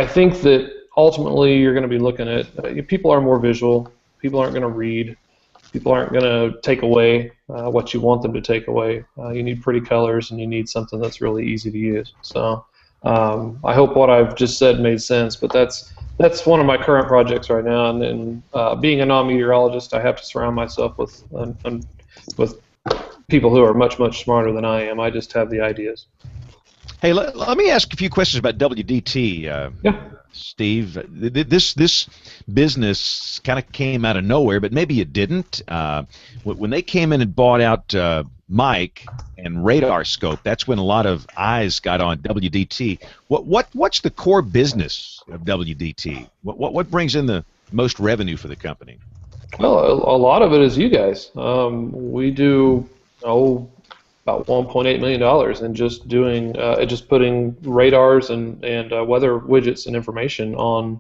think that ultimately you're going to be looking at people are more visual. People aren't going to read. People aren't going to take away what you want them to take away. You need pretty colors, and you need something that's really easy to use. So I hope what I've just said made sense, but that's one of my current projects right now. And being a non-meteorologist, I have to surround myself with people who are much, much smarter than I am. I just have the ideas. Hey, let me ask a few questions about WDT. Yeah. Steve, this business kind of came out of nowhere, but maybe it didn't. When they came in and bought out Mike and Radar Scope, that's when a lot of eyes got on WDT. What's the core business of WDT? What brings in the most revenue for the company? Well, a lot of it is you guys. We do about $1.8 million in just doing putting radars and weather widgets and information on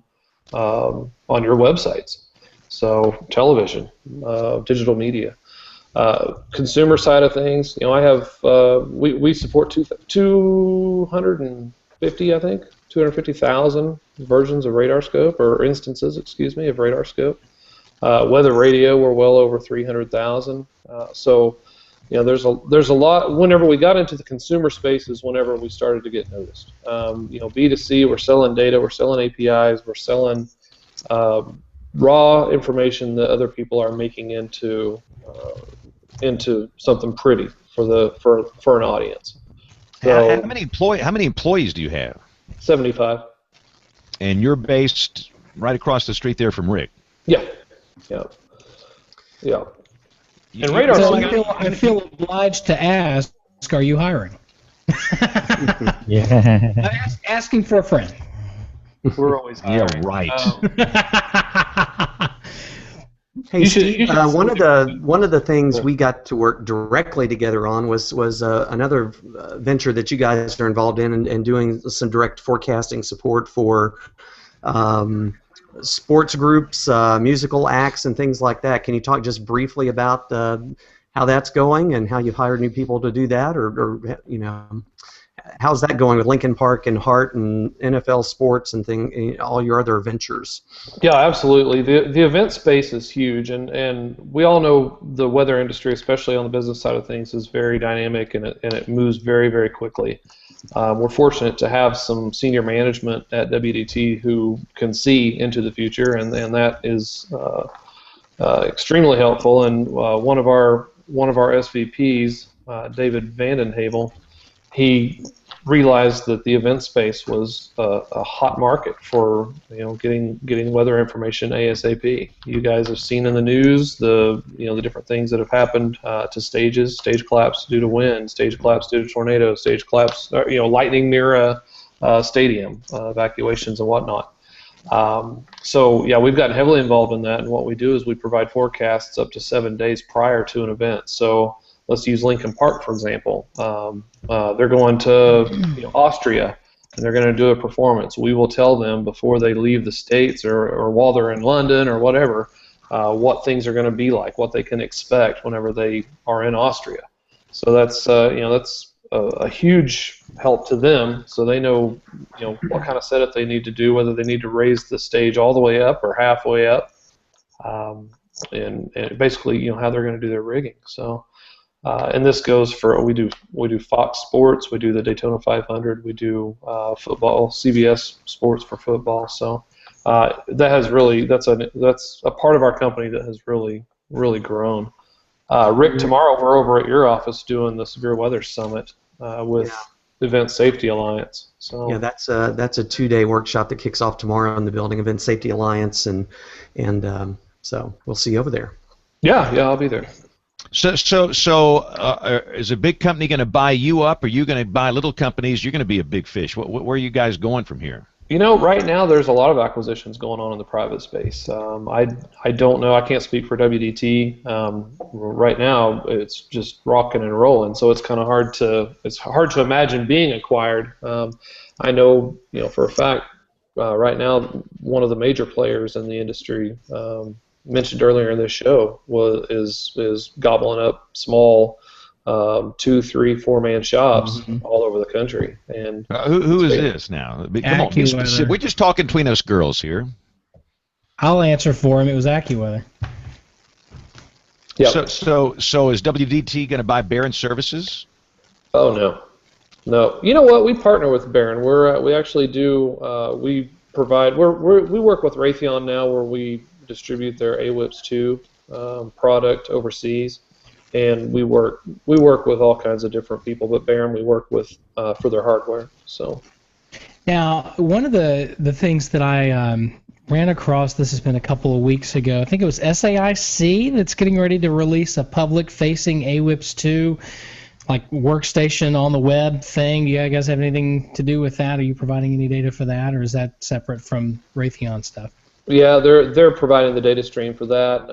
your websites. So television, digital media, consumer side of things. I have we support 250,000 versions of Radar Scope, or instances, of Radar Scope. Weather radio, we're well over 300,000. So there's a lot. Whenever we got into the consumer space is whenever we started to get noticed. B2C, we're selling data, we're selling APIs, we're selling raw information that other people are making into something pretty for an audience. So, how many employees do you have? 75. And you're based right across the street there from Rick. Yeah. And radar. So I feel obliged to ask, are you hiring? Yeah. I'm asking for a friend. We're always hiring. Yeah, right. Hey, You should- Steve, you should- one of the things we got to work directly together on was another venture that you guys are involved in and doing some direct forecasting support for sports groups, musical acts, and things like that. Can you talk just briefly about how that's going and how you've hired new people to do that, or how's that going with Lincoln Park and Hart and NFL sports and all your other ventures? Yeah, absolutely. The event space is huge, and we all know the weather industry, especially on the business side of things, is very dynamic and it moves very, very quickly. We're fortunate to have some senior management at WDT who can see into the future, and that is extremely helpful. And one of our SVPs, David Vandenhavel, he realized that the event space was a hot market for getting weather information ASAP. You guys have seen in the news the different things that have happened to stages, stage collapse due to wind, stage collapse due to tornadoes, stage collapse, lightning near a stadium, evacuations and whatnot. So yeah, we've gotten heavily involved in that, and what we do is we provide forecasts up to 7 days prior to an event. So let's use Lincoln Park, for example. They're going to Austria, and they're going to do a performance. We will tell them before they leave the States or while they're in London or whatever, what things are going to be like, what they can expect whenever they are in Austria. So that's a huge help to them, so they know what kind of setup they need to do, whether they need to raise the stage all the way up or halfway up, and basically how they're going to do their rigging. So. And this goes for we do Fox Sports, we do the Daytona 500, we do football, CBS Sports for football. So that's a part of our company that has really grown. Rick, tomorrow we're over at your office doing the Severe Weather Summit with Event Safety Alliance. So yeah, that's a 2-day workshop that kicks off tomorrow in the building, Event Safety Alliance, and so we'll see you over there. Yeah, I'll be there. So is a big company going to buy you up, or are you going to buy little companies? You're going to be a big fish. Where are you guys going from here? Right now there's a lot of acquisitions going on in the private space. I don't know. I can't speak for WDT. Right now it's just rocking and rolling, so it's kind of hard to imagine being acquired. I know for a fact right now one of the major players in the industry. Mentioned earlier in this show is gobbling up small 2, 3, 4-man shops all over the country. And who is this now? Come on, be specific. We're just talking between us girls here. I'll answer for him. It was AccuWeather. Yeah. So is WDT going to buy Barron Services? Oh no. You know what? We partner with Barron. We actually do. We provide. We work with Raytheon now, where we distribute their AWIPS 2 product overseas, and we work with all kinds of different people, but Barron we work with for their hardware. So now, one of the things that I ran across, this has been a couple of weeks ago, I think it was SAIC that's getting ready to release a public-facing AWIPS 2 like workstation on the web thing. Do you guys have anything to do with that? Are you providing any data for that, or is that separate from Raytheon stuff? Yeah, they're providing the data stream for that.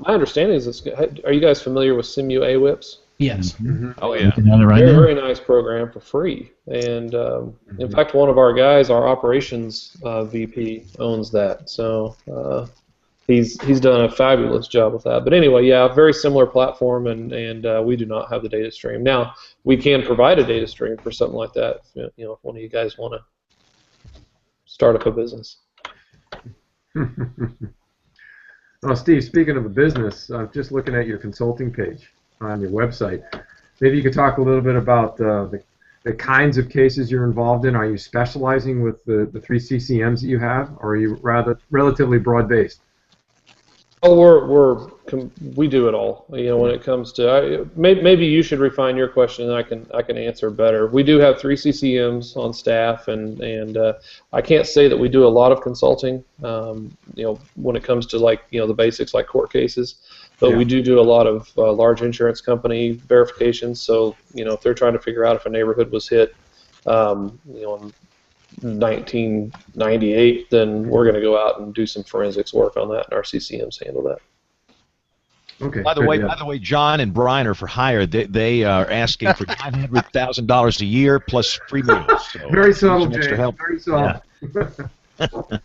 My understanding is are you guys familiar with Simu AWIPS? Yes. Mm-hmm. Oh yeah. Very nice program for free. And in fact, one of our guys, our operations VP, owns that. So he's done a fabulous job with that. But anyway, yeah, very similar platform, and we do not have the data stream. Now we can provide a data stream for something like that. If one of you guys want to start up a business. Well, Steve, speaking of a business, just looking at your consulting page on your website, maybe you could talk a little bit about the kinds of cases you're involved in. Are you specializing with the 3 CCMs that you have, or are you rather relatively broad-based? Oh, we do it all. When it comes to maybe you should refine your question, and I can answer better. We do have 3 CCMs on staff, and I can't say that we do a lot of consulting. When it comes to the basics like court cases, But we do a lot of large insurance company verifications. So, if they're trying to figure out if a neighborhood was hit, in 1998, then we're going to go out and do some forensics work on that, and our CCMs handle that. Okay. By the way, John and Brian are for hire. They are asking for $900,000 a year plus free meals. So very subtle, some extra James. help. Very subtle. Yeah.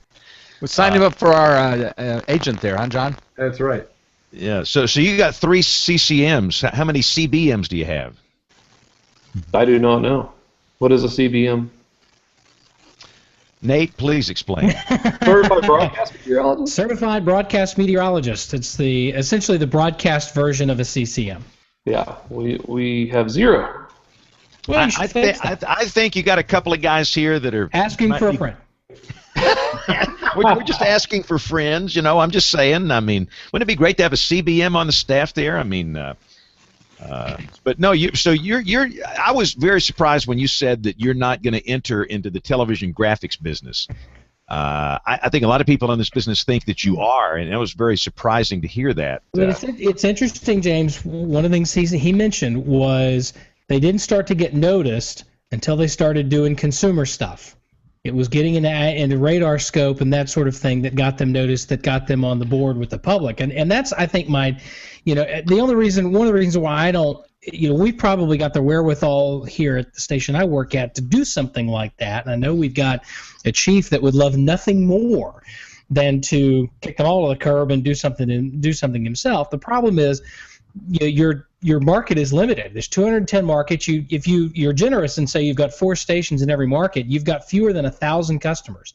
We signed him up for our agent there, huh, John? That's right. Yeah. So you got 3 CCMs. How many CBMs do you have? I do not know. What is a CBM? Nate, please explain. Certified broadcast meteorologist. Certified broadcast meteorologist. It's essentially the broadcast version of a CCM. Yeah, we have 0. Well, I think you got a couple of guys here that are asking for a friend. we're just asking for friends, I'm just saying. I mean, wouldn't it be great to have a CBM on the staff there? I mean, but no, I was very surprised when you said that you're not going to enter into the television graphics business. I think a lot of people in this business think that you are, and it was very surprising to hear that. It's interesting, James. One of the things he mentioned was they didn't start to get noticed until they started doing consumer stuff. It was getting in the radar scope and that sort of thing that got them noticed, that got them on the board with the public. And that's, I think, one of the reasons why I don't, we've probably got the wherewithal here at the station I work at to do something like that. And I know we've got a chief that would love nothing more than to kick them all to the curb and do something himself. The problem is, your market is limited. There's 210 markets. If you're generous and say you've got 4 stations in every market, you've got fewer than 1,000 customers,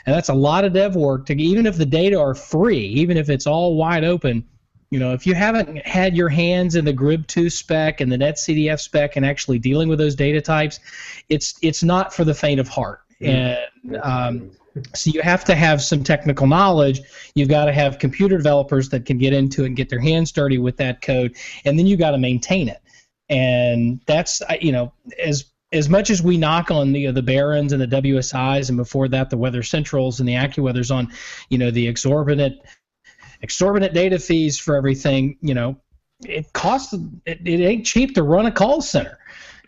and that's a lot of dev work. Even if the data are free, even if it's all wide open, if you haven't had your hands in the GRIB2 spec and the NetCDF spec and actually dealing with those data types, it's not for the faint of heart. And so you have to have some technical knowledge. You've got to have computer developers that can get into it and get their hands dirty with that code, and then you got to maintain it. And that's as much as we knock on the Barons and the WSIs, and before that the Weather Centrals and the AccuWeathers on the exorbitant data fees for everything. It costs. It ain't cheap to run a call center.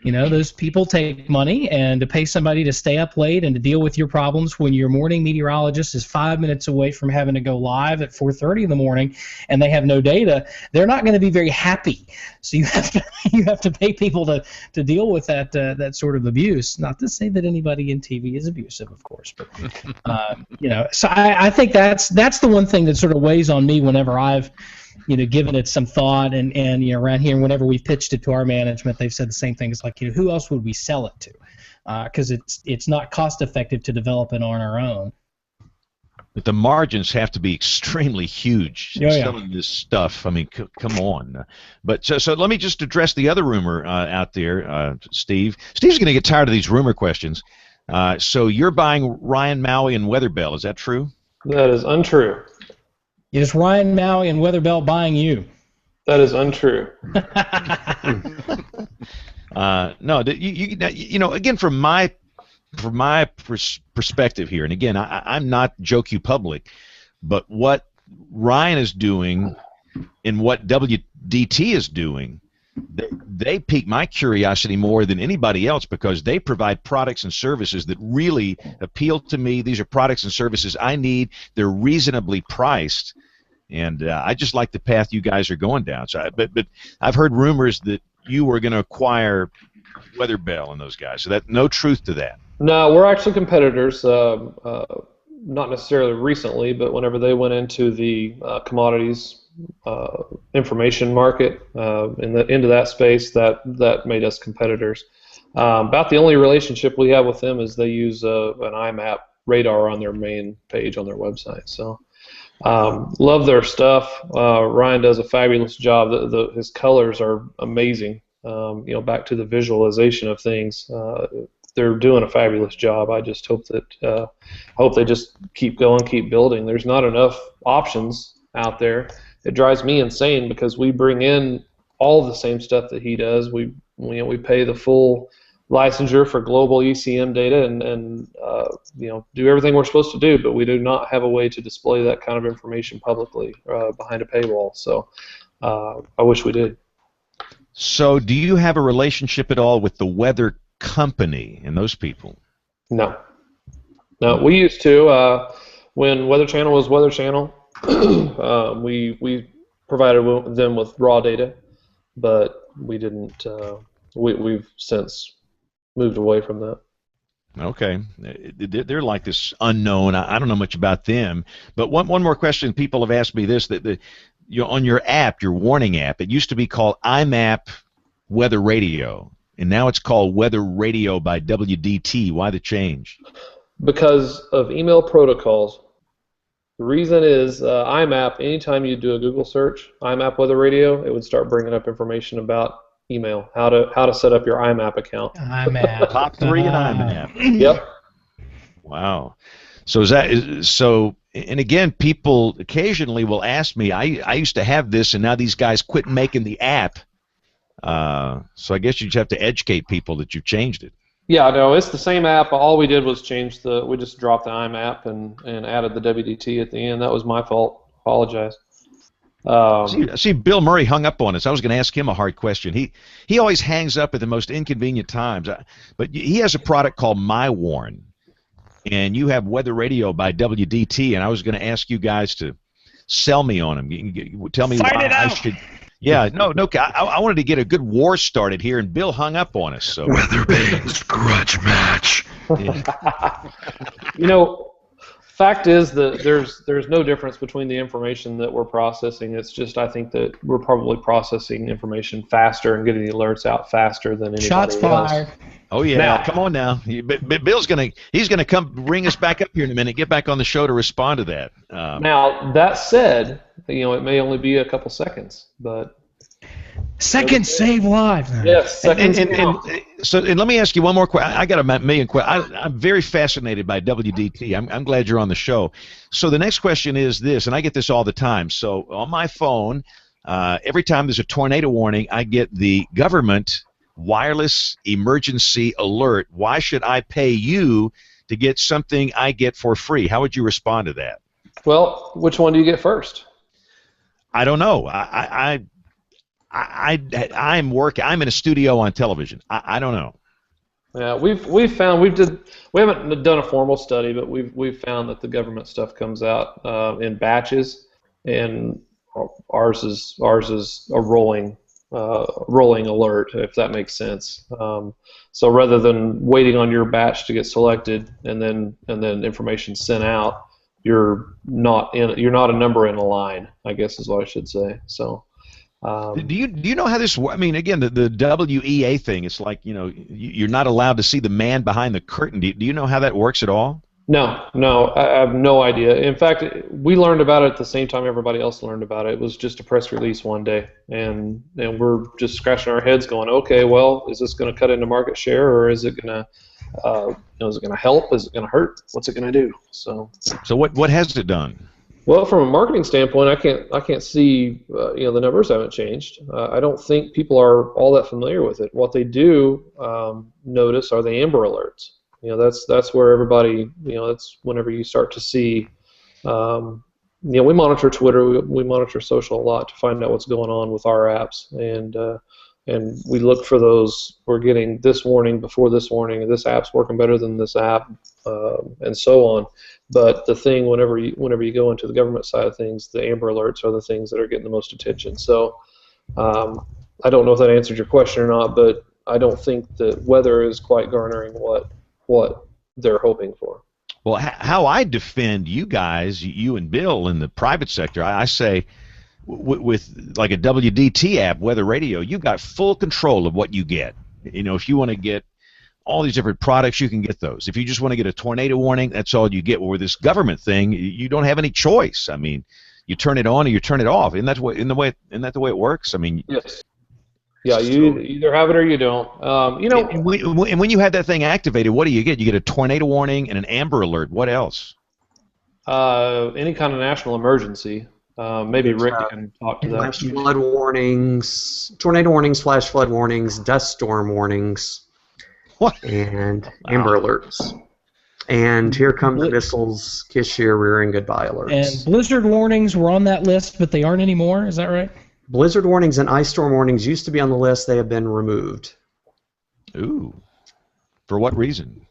Those people take money, and to pay somebody to stay up late and to deal with your problems when your morning meteorologist is 5 minutes away from having to go live at 4:30 in the morning and they have no data, they're not going to be very happy. So you have to pay people to deal with that sort of abuse. Not to say that anybody in TV is abusive, of course, but So I think that's the one thing that sort of weighs on me whenever I've given it some thought, and around here, whenever we've pitched it to our management, they've said the same thing. It's like, who else would we sell it to? Because it's not cost effective to develop it on our own. But the margins have to be extremely huge selling this stuff. I mean, come on. But so let me just address the other rumor out there, Steve. Steve's going to get tired of these rumor questions. So you're buying Ryan Maui and WeatherBell. Is that true? That is untrue. Is Ryan Maui and WeatherBell buying you? That is untrue. No, again, from my perspective here, and again, I'm not joke you public, but what Ryan is doing and what WDT is doing, they pique my curiosity more than anybody else, because they provide products and services that really appeal to me. These are products and services I need. They're reasonably priced, and I just like the path you guys are going down. So, but I've heard rumors that you were going to acquire WeatherBell and those guys. So that no truth to that. No, we're actually competitors. Not necessarily recently, but whenever they went into the commodities information market into that space, that made us competitors. About the only relationship we have with them is they use an IMAP radar on their main page on their website. So love their stuff. Ryan does a fabulous job. His colors are amazing. Back to the visualization of things. They're doing a fabulous job. I just hope they just keep going, keep building. There's not enough options out there. It drives me insane because we bring in all the same stuff that he does. We pay the full licensure for global ECM data and do everything we're supposed to do, but we do not have a way to display that kind of information publicly behind a paywall. So I wish we did. So, do you have a relationship at all with the weather company and those people? No. No, we used to. When Weather Channel was Weather Channel, we provided them with raw data, but we didn't. We've since moved away from that. Okay, they're like this unknown. I don't know much about them, but one more question. People have asked me this: that on your app, your warning app, it used to be called IMAP Weather Radio, and now it's called Weather Radio by WDT. Why the change? Because of email protocols. The reason is IMAP. Anytime you do a Google search, IMAP Weather Radio, it would start bringing up information about email, how to set up your IMAP account. IMAP. Top 3 in IMAP. Yep. Wow. So so? And again, people occasionally will ask me. I used to have this, and now these guys quit making the app. So I guess you just have to educate people that you've changed it. Yeah, no, it's the same app. All we did was we just dropped the IMAP and added the WDT at the end. That was my fault. Apologize. See, Bill Murray hung up on us. I was going to ask him a hard question. He always hangs up at the most inconvenient times. But he has a product called MyWarn, and you have Weather Radio by WDT, and I was going to ask you guys to sell me on him. Tell me why I should. Yeah, no. I wanted to get a good war started here, and Bill hung up on us. So WeatherBrains grudge match. Yeah. Fact is that there's no difference between the information that we're processing. It's just I think that we're probably processing information faster and getting the alerts out faster than anybody Shots else. fired. Oh yeah, now, come on now. But Bill's he's gonna come bring us back up here in a minute. Get back on the show to respond to that. Now that said, it may only be a couple seconds, but seconds save lives. Yes, seconds. And let me ask you one more question. I got a million questions. I'm very fascinated by WDT. I'm glad you're on the show. So the next question is this, and I get this all the time. So on my phone, every time there's a tornado warning, I get the government wireless emergency alert. Why should I pay you to get something I get for free? How would you respond to that? Well, which one do you get first? I don't know. I'm working. I'm in a studio on television. I don't know. Yeah, we haven't done a formal study, but we've found that the government stuff comes out in batches, and ours is a rolling alert, if that makes sense. So rather than waiting on your batch to get selected and then information sent out, you're not a number in a line, I guess is what I should say. So. Do you know how this works? I mean, again, the WEA thing, it's like, you're not allowed to see the man behind the curtain. Do you know how that works at all? No, I have no idea. In fact, we learned about it at the same time everybody else learned about it. It was just a press release one day, and we're just scratching our heads going, okay, well, is this going to cut into market share, or is it going to, is it going to help? Is it going to hurt? What's it going to do? So what has it done? Well, from a marketing standpoint, I can't see the numbers haven't changed. I don't think people are all that familiar with it. What they do notice are the Amber Alerts. That's where everybody, that's whenever you start to see. We monitor Twitter, we monitor social a lot to find out what's going on with our apps, and we look for those. We're getting this warning before this warning. This app's working better than this app, and so on. But the thing, whenever you go into the government side of things, the Amber Alerts are the things that are getting the most attention. So I don't know if that answered your question or not, but I don't think that weather is quite garnering what they're hoping for. Well, how I defend you guys, you and Bill in the private sector, I say with like a WDT app, Weather Radio, you've got full control of what you get. If you want to get all these different products, you can get those. If you just want to get a tornado warning, that's all you get. Well, with this government thing, you don't have any choice. I mean, you turn it on or you turn it off. Isn't that the way it works? I mean, yes. Yeah, you either have it or you don't. And when you have that thing activated, what do you get? You get a tornado warning and an Amber Alert. What else? Any kind of national emergency. Maybe Rick can talk to that. Flood warnings, tornado warnings, flash flood warnings, dust storm warnings. What? And Amber Alerts. And here comes missiles, kiss your rear and goodbye alerts. And blizzard warnings were on that list, but they aren't anymore. Is that right? Blizzard warnings and ice storm warnings used to be on the list. They have been removed. Ooh. For what reason?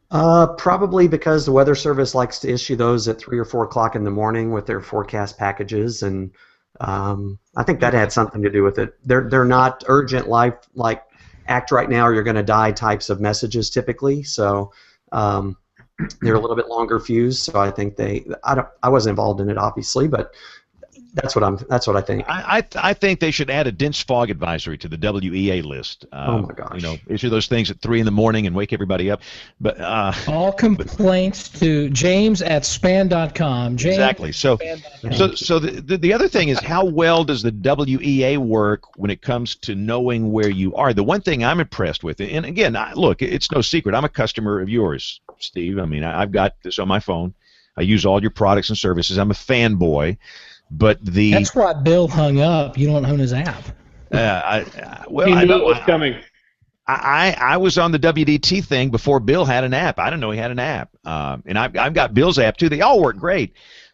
Probably because the Weather Service likes to issue those at 3 or 4 o'clock in the morning with their forecast packages, and I think that had something to do with it. They're not urgent life like act right now or you're going to die types of messages typically, so they're a little bit longer fused. So I think I wasn't involved in it obviously, but that's what I think. I think they should add a dense fog advisory to the WEA list. Oh my gosh! Issue those things at 3 in the morning and wake everybody up. But all complaints to James@span.com. Exactly. So the other thing is, how well does the WEA work when it comes to knowing where you are? The one thing I'm impressed with, and again, look, it's no secret, I'm a customer of yours, Steve. I mean, I've got this on my phone. I use all your products and services. I'm a fanboy. But that's why Bill hung up. You don't own his app. He knew it was coming. I was on the WDT thing before Bill had an app. I didn't know he had an app. And I've got Bill's app too. They all work great.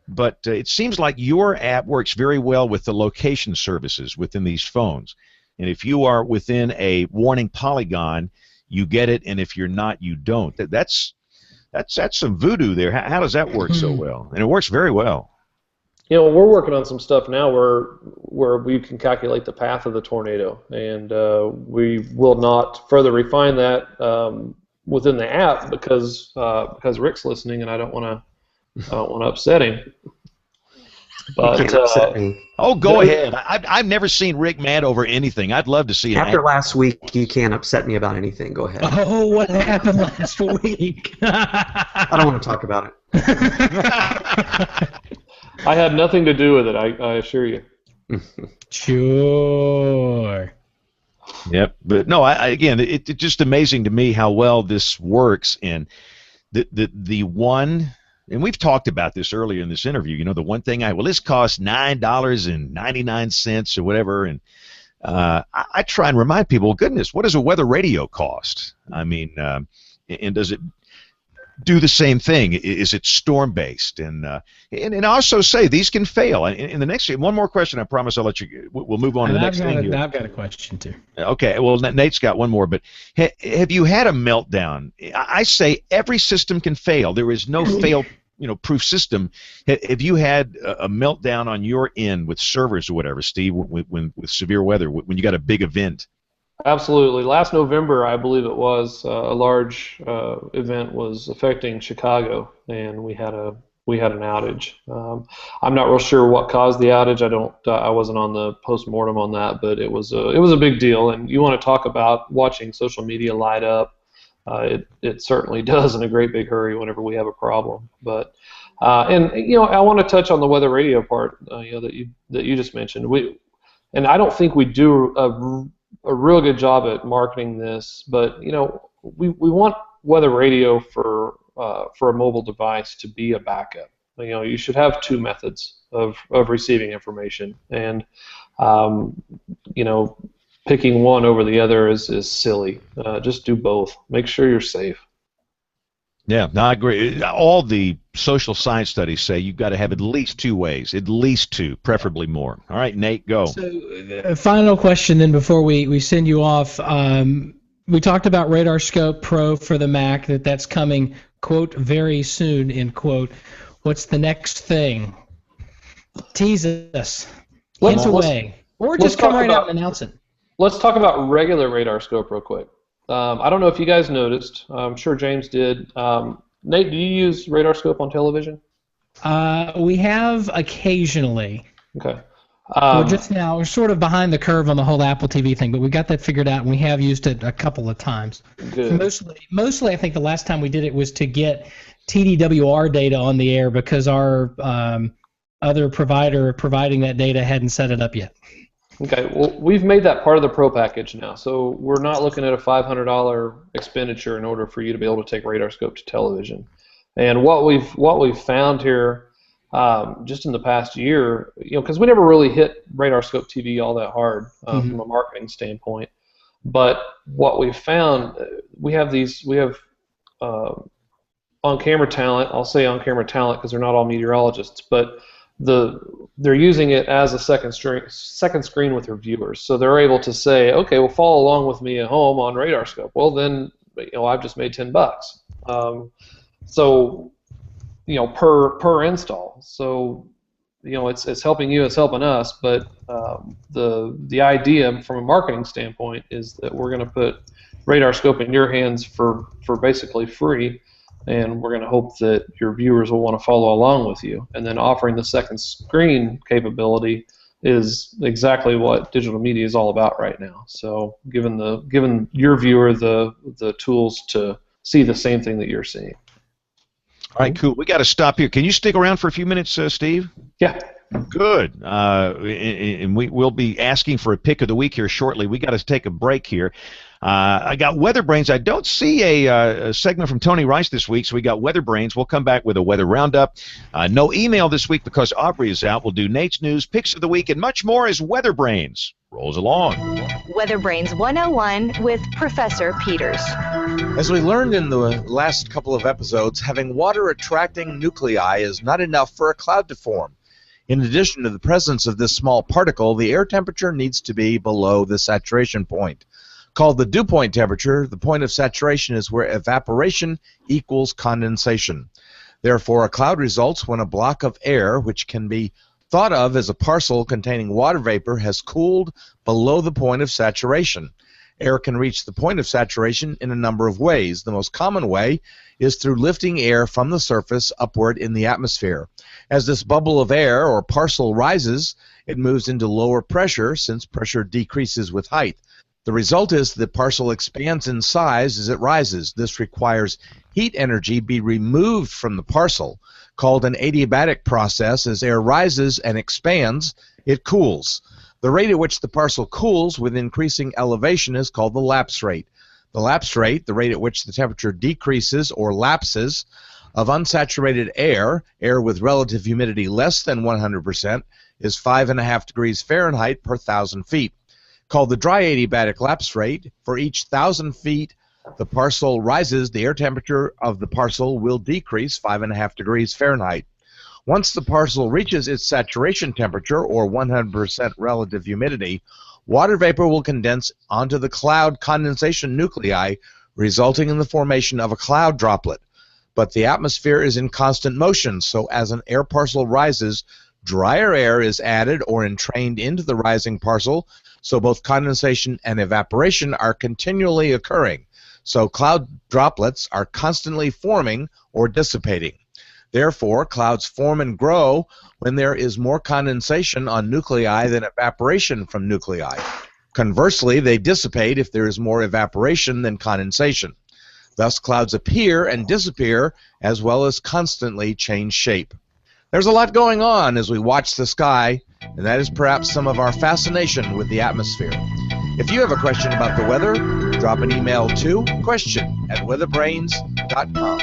But it seems like your app works very well with the location services within these phones. And if you are within a warning polygon, you get it. And if you're not, you don't. That's some voodoo there. How does that work so well? And it works very well. You know, we're working on some stuff now where we can calculate the path of the tornado, and we will not further refine that within the app because Rick's listening, and I don't want to upset him. But go ahead. I've never seen Rick mad over anything. I'd love to see it. After last week, you can't upset me about anything. Go ahead. Oh, what happened last week? I don't want to talk about it. I had nothing to do with it, I assure you. Sure. Yep, but no, again, it's just amazing to me how well this works. And the one, and we've talked about this earlier in this interview. You know, the one thing this costs $9.99 or whatever, and I try and remind people, goodness, what does a weather radio cost? I mean, and does it do the same thing? Is it storm based? And also say these can fail. In the next, one more question, I promise I'll let you. We'll move on to the next thing here. I've got a question too. Okay, well Nate's got one more, but have you had a meltdown? I say every system can fail. There is no fail, proof system. Have you had a meltdown on your end with servers or whatever, Steve, when with severe weather, when you got a big event? Absolutely. Last November, I believe it was, a large event was affecting Chicago, and we had an outage. I'm not real sure what caused the outage. I wasn't on the post-mortem on that, but it was a big deal. And you want to talk about watching social media light up? It certainly does in a great big hurry whenever we have a problem. But I want to touch on the weather radio part that you just mentioned. And I don't think we do a real good job at marketing this, but we want weather radio for a mobile device to be a backup. You should have two methods of receiving information, and picking one over the other is silly. Just do both. Make sure you're safe. Yeah, no, I agree. All the social science studies say you've got to have at least two ways, at least two, preferably more. All right, Nate, go. So, final question then before we send you off. We talked about Radar Scope Pro for the Mac, that's coming, quote, very soon, end quote. What's the next thing? Tease us. Hint away. Or just come right out and announce it. Let's talk about regular Radar Scope real quick. I don't know if you guys noticed. I'm sure James did. Nate, do you use Radar Scope on television? We have occasionally. Okay. We're sort of behind the curve on the whole Apple TV thing, but we got that figured out, and we have used it a couple of times. Good. Mostly, I think the last time we did it was to get TDWR data on the air because our other provider providing that data hadn't set it up yet. Okay, well, we've made that part of the Pro package now, so we're not looking at a $500 expenditure in order for you to be able to take Radar Scope to television. And what we've found here, just in the past year, because we never really hit Radar Scope TV all that hard from a marketing standpoint, but what we've found, we have on-camera talent. I'll say on-camera talent because they're not all meteorologists, but they're using it as a second screen with their viewers, so they're able to say, okay, well, follow along with me at home on RadarScope. Well, then, I've just made $10. So, per install. So, it's helping you, it's helping us, but the idea from a marketing standpoint is that we're going to put RadarScope in your hands for basically free, and we're going to hope that your viewers will want to follow along with you. And then offering the second screen capability is exactly what digital media is all about right now. So giving your viewer the tools to see the same thing that you're seeing. All right, cool. We got to stop here. Can you stick around for a few minutes, Steve? Yeah. Good. And we'll be asking for a pick of the week here shortly. We got to take a break here. I got WeatherBrains. I don't see a segment from Tony Rice this week, so we got WeatherBrains. We'll come back with a weather roundup. No email this week because Aubrey is out. We'll do Nate's News, Picks of the Week, and much more as WeatherBrains rolls along. WeatherBrains 101 with Professor Peters. As we learned in the last couple of episodes, having water-attracting nuclei is not enough for a cloud to form. In addition to the presence of this small particle, the air temperature needs to be below the saturation point. Called the dew point temperature, the point of saturation is where evaporation equals condensation. Therefore, a cloud results when a block of air, which can be thought of as a parcel containing water vapor, has cooled below the point of saturation. Air can reach the point of saturation in a number of ways. The most common way is through lifting air from the surface upward in the atmosphere. As this bubble of air or parcel rises, it moves into lower pressure since pressure decreases with height. The result is the parcel expands in size as it rises. This requires heat energy be removed from the parcel, called an adiabatic process. As air rises and expands, it cools. The rate at which the parcel cools with increasing elevation is called the lapse rate. The lapse rate, the rate at which the temperature decreases or lapses, of unsaturated air with relative humidity less than 100%, is 5.5 degrees Fahrenheit per 1,000 feet. Called the dry adiabatic lapse rate. For each 1,000 feet the parcel rises, the air temperature of the parcel will decrease 5.5 degrees Fahrenheit. Once the parcel reaches its saturation temperature, or 100% relative humidity, water vapor will condense onto the cloud condensation nuclei, resulting in the formation of a cloud droplet. But the atmosphere is in constant motion, so as an air parcel rises, drier air is added or entrained into the rising parcel, so both condensation and evaporation are continually occurring. So cloud droplets are constantly forming or dissipating. Therefore, clouds form and grow when there is more condensation on nuclei than evaporation from nuclei. Conversely, they dissipate if there is more evaporation than condensation. Thus, clouds appear and disappear as well as constantly change shape. There's a lot going on as we watch the sky, and that is perhaps some of our fascination with the atmosphere. If you have a question about the weather, drop an email to question@weatherbrains.com.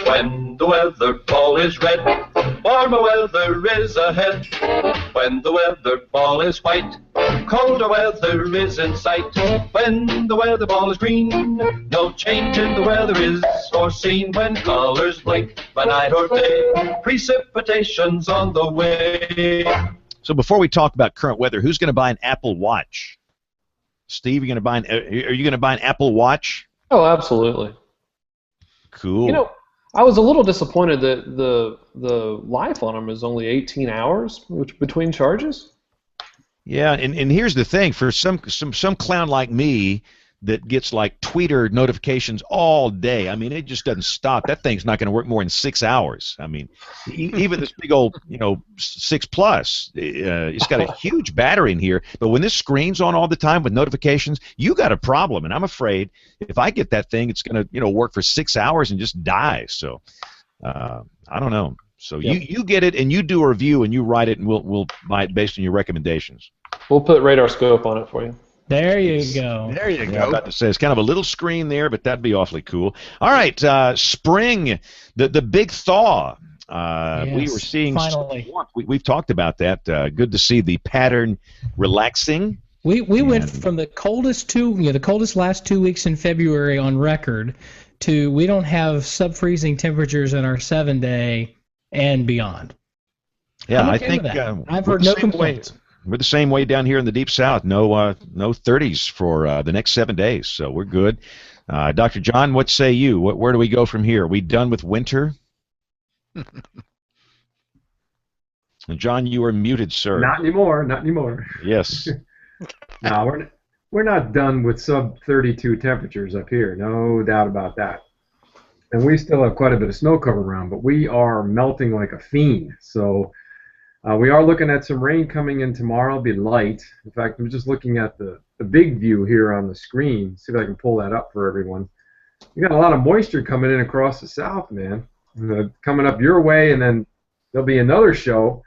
When the weather ball is red, warmer weather is ahead. When the weather ball is white, colder weather is in sight. When the weather ball is green, no change in the weather is foreseen. When colors blink by night or day, precipitation's on the way. So before we talk about current weather, who's going to buy an Apple Watch? Steve, are you going to buy an Apple Watch? Oh, absolutely. Cool. I was a little disappointed that the life on them is only 18 hours between charges. Yeah, and here's the thing: for some clown like me that gets like tweeter notifications all day, I mean, it just doesn't stop. That thing's not going to work more than 6 hours. I mean, even this big old 6 Plus, it's got a huge battery in here. But when this screen's on all the time with notifications, you got a problem. And I'm afraid if I get that thing, it's going to work for 6 hours and just die. So I don't know. So you get it and you do a review and you write it and we'll buy it based on your recommendations. We'll put RadarScope on it for you. There you go. There you go. I'm about to say it's kind of a little screen there, but that'd be awfully cool. All right, spring, the big thaw. Yes, we were seeing finally. warmth. We've talked about that. Good to see the pattern relaxing. We went from the coldest last 2 weeks in February on record to we don't have sub-freezing temperatures in our 7-day and beyond. Yeah, I'm I okay think with that. I've we're heard the no same way. complaints. We're the same way down here in the Deep South. No 30s for the next 7 days, so we're good. Dr. John, what say you? Where do we go from here? Are we done with winter? John, you are muted, sir. Not anymore. Not anymore. Yes. No, we're not done with sub 32 temperatures up here. No doubt about that. And we still have quite a bit of snow cover around, but we are melting like a fiend. So we are looking at some rain coming in tomorrow. It'll be light. In fact, I'm just looking at the big view here on the screen. See if I can pull that up for everyone. You got a lot of moisture coming in across the south, man. Coming up your way, and then there'll be another show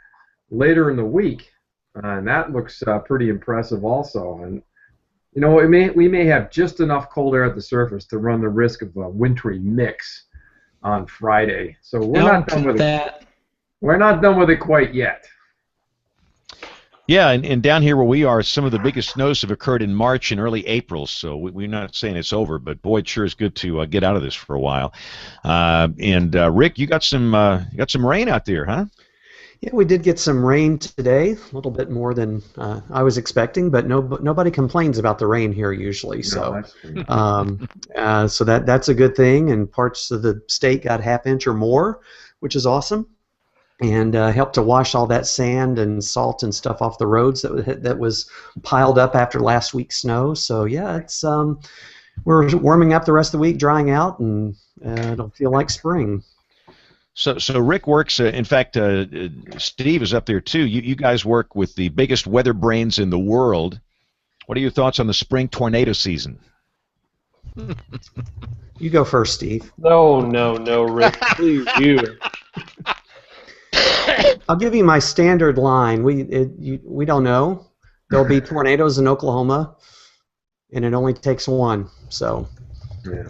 later in the week, and that looks pretty impressive also. And you know, we may have just enough cold air at the surface to run the risk of a wintry mix on Friday. So we're not done with it. We're not done with it quite yet. Yeah, and down here where we are, some of the biggest snows have occurred in March and early April, so we're not saying it's over, but boy, it sure is good to get out of this for a while. And Rick, you got some rain out there, huh? Yeah, we did get some rain today, a little bit more than I was expecting, but nobody complains about the rain here usually. So, so that's a good thing. And parts of the state got half inch or more, which is awesome, and helped to wash all that sand and salt and stuff off the roads that was piled up after last week's snow. So yeah, it's we're warming up the rest of the week, drying out, and it'll feel like spring. So Rick works, in fact, Steve is up there too. You guys work with the biggest weather brains in the world. What are your thoughts on the spring tornado season? You go first, Steve. No, Rick. Please, you. I'll give you my standard line. We don't know. There'll be tornadoes in Oklahoma, and it only takes one. So. Yeah.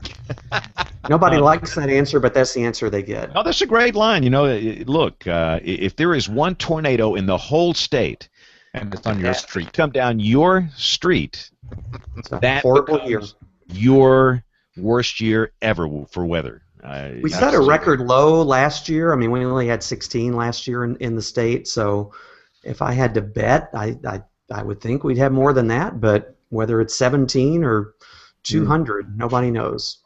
Nobody likes that answer, but that's the answer they get. Oh, that's a great line. You know, look, if there is one tornado in the whole state, and it's on your street, come down your street, that horrible year, your worst year ever for weather. We set a record low last year. I mean, we only had 16 last year in the state. So, if I had to bet, I would think we'd have more than that. But whether it's 17 or 200, nobody knows.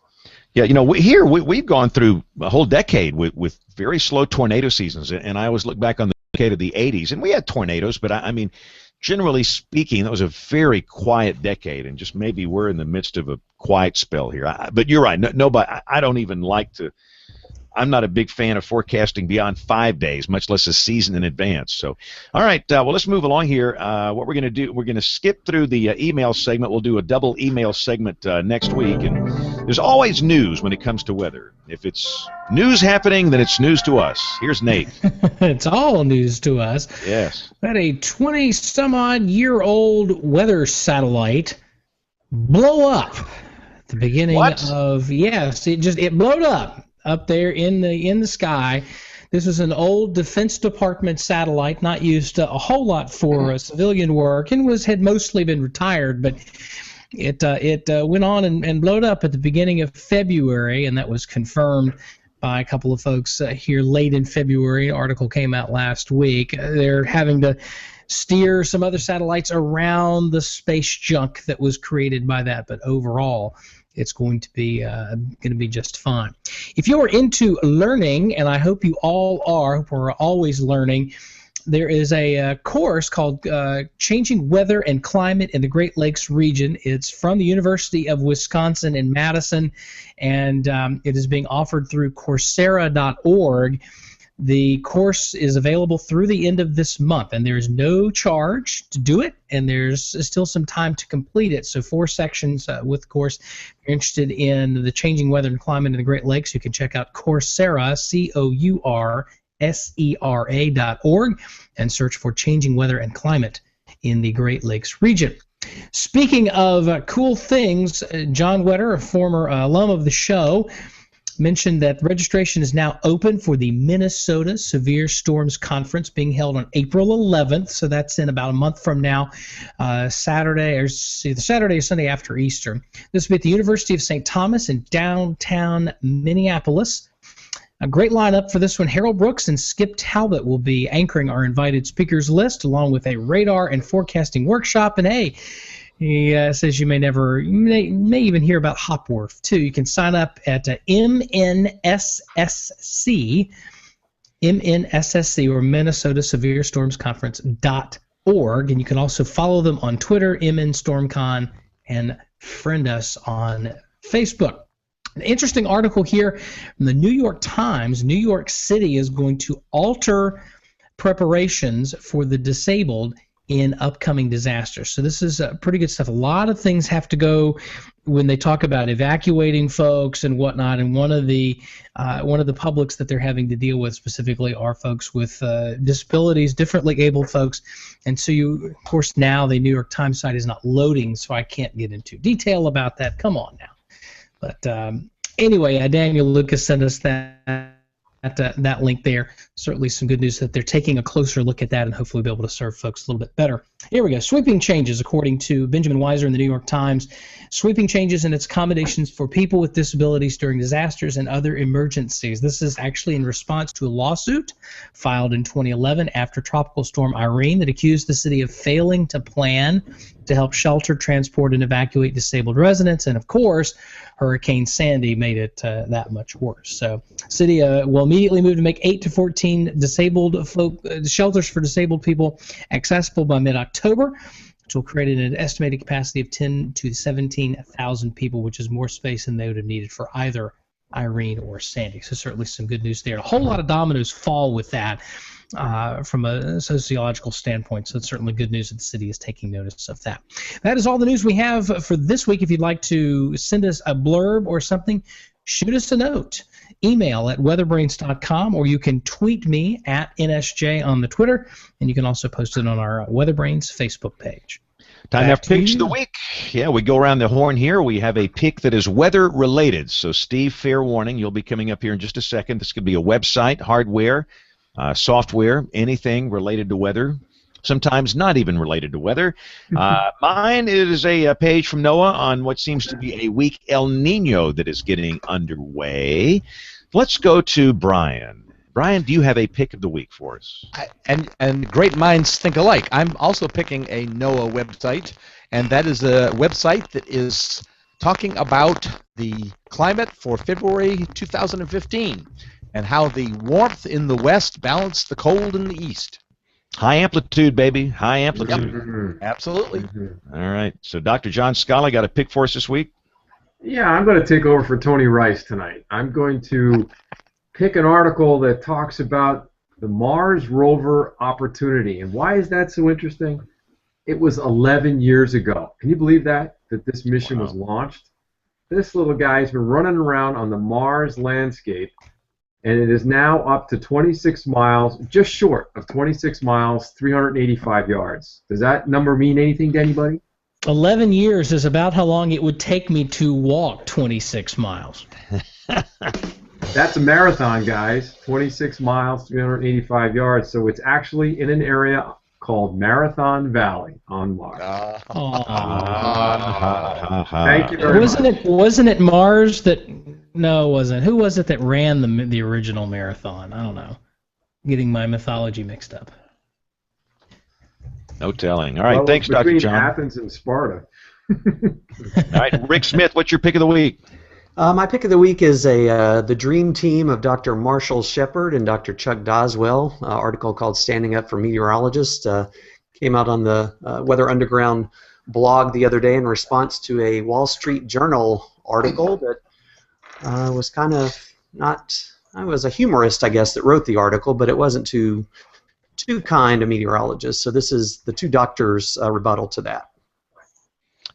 Yeah, you know, we've gone through a whole decade with very slow tornado seasons, and I always look back on the decade of the 80s, and we had tornadoes, but I mean, generally speaking, that was a very quiet decade, and just maybe we're in the midst of a quiet spell here. But you're right, nobody. I don't even like to. I'm not a big fan of forecasting beyond 5 days, much less a season in advance. So, all right, well, let's move along here. What we're going to do, we're going to skip through the email segment. We'll do a double email segment next week. And there's always news when it comes to weather. If it's news happening, then it's news to us. Here's Nate. It's all news to us. Yes. That a 20-some-odd-year-old weather satellite blow up at the beginning of, yes, it blowed up there in the sky. This was an old Defense Department satellite, not used a whole lot for civilian work, and had mostly been retired. But it went on and blowed up at the beginning of February, and that was confirmed by a couple of folks here late in February. An article came out last week. They're having to steer some other satellites around the space junk that was created by that, but overall, it's going to be just fine. If you're into learning, and I hope you all are, we're always learning, there is a course called Changing Weather and Climate in the Great Lakes Region. It's from the University of Wisconsin in Madison, and it is being offered through Coursera.org. The course is available through the end of this month, and there's no charge to do it, and there's still some time to complete it. So 4 sections with the course. If you're interested in the changing weather and climate in the Great Lakes, you can check out Coursera, COURSERA.org, and search for Changing Weather and Climate in the Great Lakes region. Speaking of cool things, John Wetter, a former alum of the show, mentioned that registration is now open for the Minnesota Severe Storms Conference being held on April 11th, so that's in about a month from now, Saturday or Sunday after Easter. This will be at the University of St. Thomas in downtown Minneapolis. A great lineup for this one. Harold Brooks and Skip Talbot will be anchoring our invited speakers list, along with a radar and forecasting workshop. And hey, he says you may even hear about Hopworth too. You can sign up at MNSSC or Minnesota Severe Storms Conference.org, and you can also follow them on Twitter, MNStormCon, and friend us on Facebook. An interesting article here from the New York Times. New York City is going to alter preparations for the disabled in upcoming disasters. So this is pretty good stuff. A lot of things have to go when they talk about evacuating folks and whatnot. And one of the publics that they're having to deal with specifically are folks with disabilities, differently abled folks. And so of course, now the New York Times site is not loading, so I can't get into detail about that. Come on now. But anyway, Daniel Lucas sent us that link there. Certainly some good news that they're taking a closer look at that and hopefully be able to serve folks a little bit better. Here we go. Sweeping changes, according to Benjamin Weiser in the New York Times. Sweeping changes in its accommodations for people with disabilities during disasters and other emergencies. This is actually in response to a lawsuit filed in 2011 after Tropical Storm Irene that accused the city of failing to plan to help shelter, transport, and evacuate disabled residents. And of course, Hurricane Sandy made it that much worse. So, city will immediately move to make 8 to 14 disabled shelters for disabled people accessible by mid-October, which will create an estimated capacity of 10 to 17,000 people, which is more space than they would have needed for either Irene or Sandy. So certainly some good news there. A whole lot of dominoes fall with that from a sociological standpoint, so it's certainly good news that the city is taking notice of that. That is all the news we have for this week. If you'd like to send us a blurb or something, shoot us a note. Email at weatherbrains.com, or you can tweet me at NSJ on the Twitter, and you can also post it on our WeatherBrains Facebook page. Time now for picks of the week. Yeah, we go around the horn here. We have a pick that is weather-related. So, Steve, fair warning, you'll be coming up here in just a second. This could be a website, hardware, software, anything related to weather, sometimes not even related to weather. Mine is a page from NOAA on what seems to be a weak El Nino that is getting underway. Let's go to Brian. Brian, do you have a pick of the week for us? And great minds think alike. I'm also picking a NOAA website, and that is a website that is talking about the climate for February 2015 and how the warmth in the west balanced the cold in the east. High amplitude, baby. High amplitude. Yep. Absolutely. All right. So Dr. John Scala got a pick for us this week? Yeah, I'm going to take over for Tony Rice tonight. I'm going to pick an article that talks about the Mars rover opportunity. And why is that so interesting? It was 11 years ago. Can you believe that this mission was launched? This little guy's been running around on the Mars landscape, and it is now up to 26 miles, just short of 26 miles, 385 yards. Does that number mean anything to anybody? 11 years is about how long it would take me to walk 26 miles. That's a marathon, guys. 26 miles, 385 yards. So it's actually in an area called Marathon Valley on Mars. Thank you very much. Wasn't it Mars that... No, it wasn't. Who was it that ran the original marathon? I don't know. Getting my mythology mixed up. No telling. All right, thanks, Dr. John. Between Athens and Sparta. All right, Rick Smith, what's your pick of the week? My pick of the week is the dream team of Dr. Marshall Shepard and Dr. Chuck Doswell, article called Standing Up for Meteorologists. Came out on the Weather Underground blog the other day in response to a Wall Street Journal article that was kind of not... I was a humorist, I guess, that wrote the article, but it wasn't too kind to meteorologists. So this is the two doctors' rebuttal to that.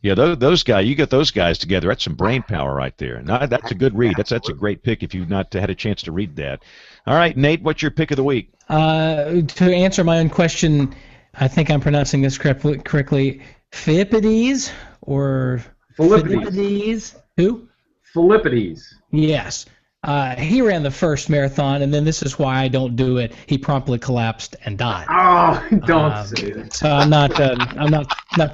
Yeah, those guys, you get those guys together, that's some brain power right there. No, that's a good read. That's a great pick if you've not had a chance to read that. All right, Nate, what's your pick of the week? To answer my own question, I think I'm pronouncing this correctly. Philippides or Philippides? Who? Philippides. Yes. He ran the first marathon, and then this is why I don't do it. He promptly collapsed and died. Oh, don't say that. So I'm not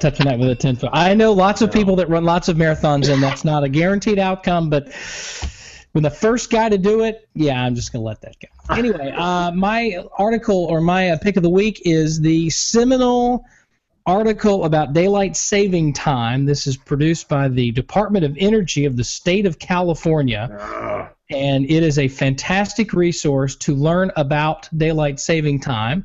touching that with a 10-foot. I know lots of people that run lots of marathons, and that's not a guaranteed outcome. But when the first guy to do it, yeah, I'm just going to let that go. Anyway, my article or my pick of the week is the seminal article about daylight saving time. This is produced by the Department of Energy of the state of California, and it is a fantastic resource to learn about daylight saving time,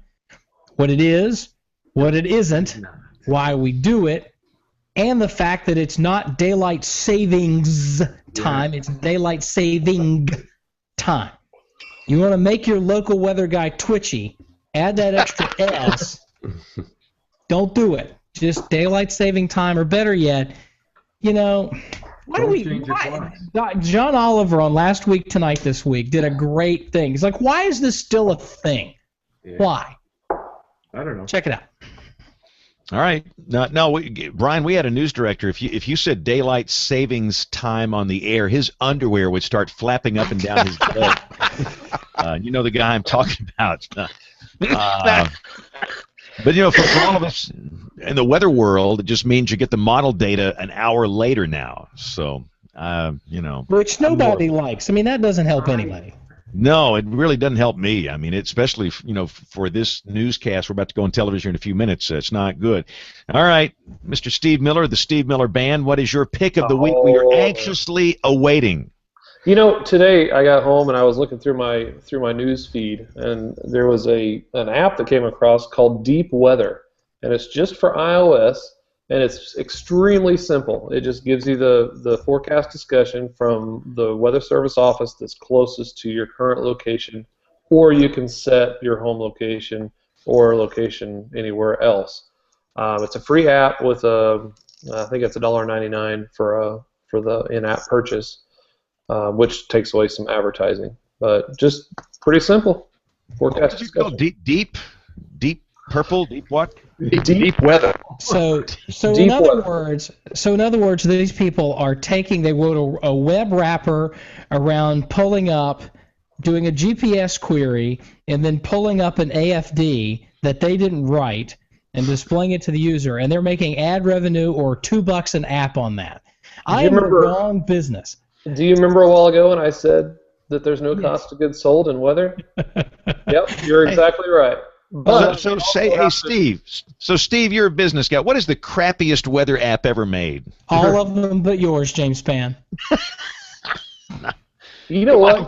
what it is, what it isn't, why we do it, and the fact that it's not daylight savings time, it's daylight saving time. You want to make your local weather guy twitchy, add that extra S. Don't do it. Just daylight saving time, or better yet, John Oliver on Last Week Tonight this week did a great thing. He's like, why is this still a thing? Yeah. Why? I don't know. Check it out. All right. No, Brian, we had a news director. If you said daylight savings time on the air, his underwear would start flapping up and down his leg. You know the guy I'm talking about. But for all of us in the weather world, it just means you get the model data an hour later now. So, which nobody likes. I mean, that doesn't help anybody. No, it really doesn't help me. I mean, especially for this newscast, we're about to go on television in a few minutes. It's not good. All right, Mr. Steve Miller, the Steve Miller Band. What is your pick of the week? We are anxiously awaiting. Today I got home and I was looking through my news feed, and there was an app that came across called Deep Weather, and it's just for iOS, and it's extremely simple. It just gives you the forecast discussion from the Weather Service office that's closest to your current location, or you can set your home location or location anywhere else. It's a free app with I think it's $1.99 for the in-app purchase. Which takes away some advertising, but just pretty simple. Forecast. What did you call deep purple, deep what? Deep weather. So in other words, these people are they wrote a web wrapper around pulling up, doing a GPS query, and then pulling up an AFD that they didn't write and displaying it to the user, and they're making ad revenue or $2 an app on that. I am in the wrong business. Do you remember a while ago when I said that there's no cost of goods sold in weather? Yep, you're exactly right. But Steve, you're a business guy. What is the crappiest weather app ever made? All of them but yours, James Spann. You know what?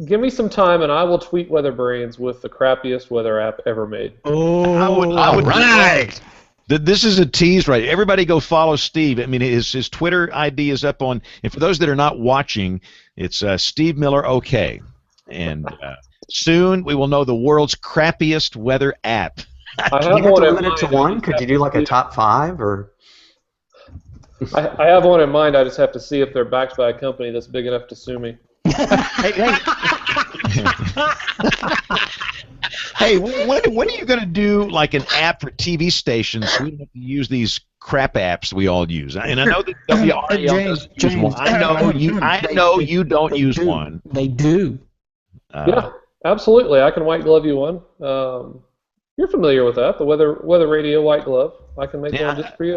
Give me some time, and I will tweet WeatherBrains with the crappiest weather app ever made. I would right. This is a tease, right? Everybody go follow Steve. I mean, his Twitter ID is up on, and for those that are not watching, it's Steve Miller OK. And soon we will know the world's crappiest weather app. Can you have to limit it to one? Could you do like a top 5 or? I have one in mind. I just have to see if they're backed by a company that's big enough to sue me. Hey, when are you going to do like an app for TV stations so we don't have to use these crap apps we all use? And I know that WRL doesn't use one. I know you don't use one. They do. Yeah, absolutely. I can white glove you one. You're familiar with that, the weather radio white glove. I can make one just for you.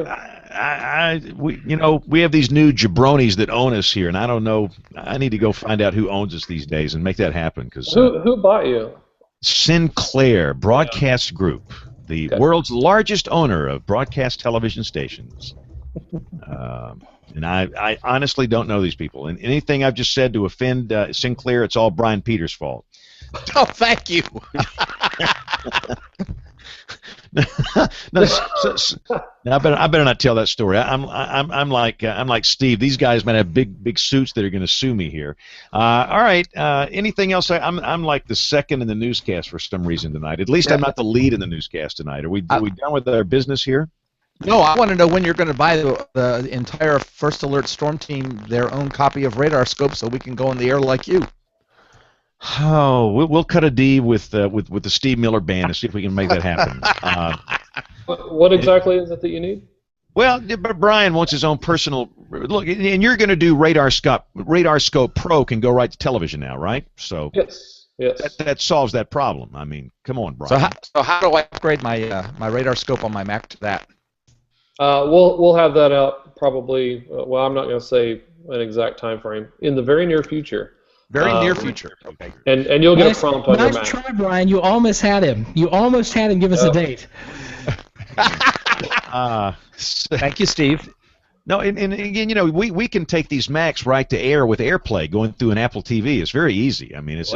We have these new jabronis that own us here, and I don't know. I need to go find out who owns us these days and make that happen. Because who bought you? Sinclair Broadcast Group, the world's largest owner of broadcast television stations. And I honestly don't know these people. And anything I've just said to offend Sinclair, it's all Brian Peters' fault. Oh, thank you. I better not tell that story. I'm like Steve. These guys might have big suits that are going to sue me here. All right. Anything else? I'm like the second in the newscast for some reason tonight. At least I'm not the lead in the newscast tonight. Are we done with our business here? No, I want to know when you're going to buy the entire First Alert Storm Team their own copy of Radar Scope so we can go on the air like you. Oh, we'll cut a deal with the Steve Miller Band and see if we can make that happen. What exactly is it that you need? Well, but Brian wants his own personal look, and you're going to do Radar Scope Pro can go right to television now, right? So yes. That solves that problem. I mean, come on, Brian. So how do I upgrade my my Radar Scope on my Mac to that? We'll have that out probably. Well, I'm not going to say an exact time frame in the very near future. Very near future. Okay. And you'll get a prompt on your Nice Mac. try, Brian. You almost had him. You almost had him give us a date. Thank you, Steve. No, and again, we can take these Macs right to air with AirPlay going through an Apple TV. It's very easy. I mean, it's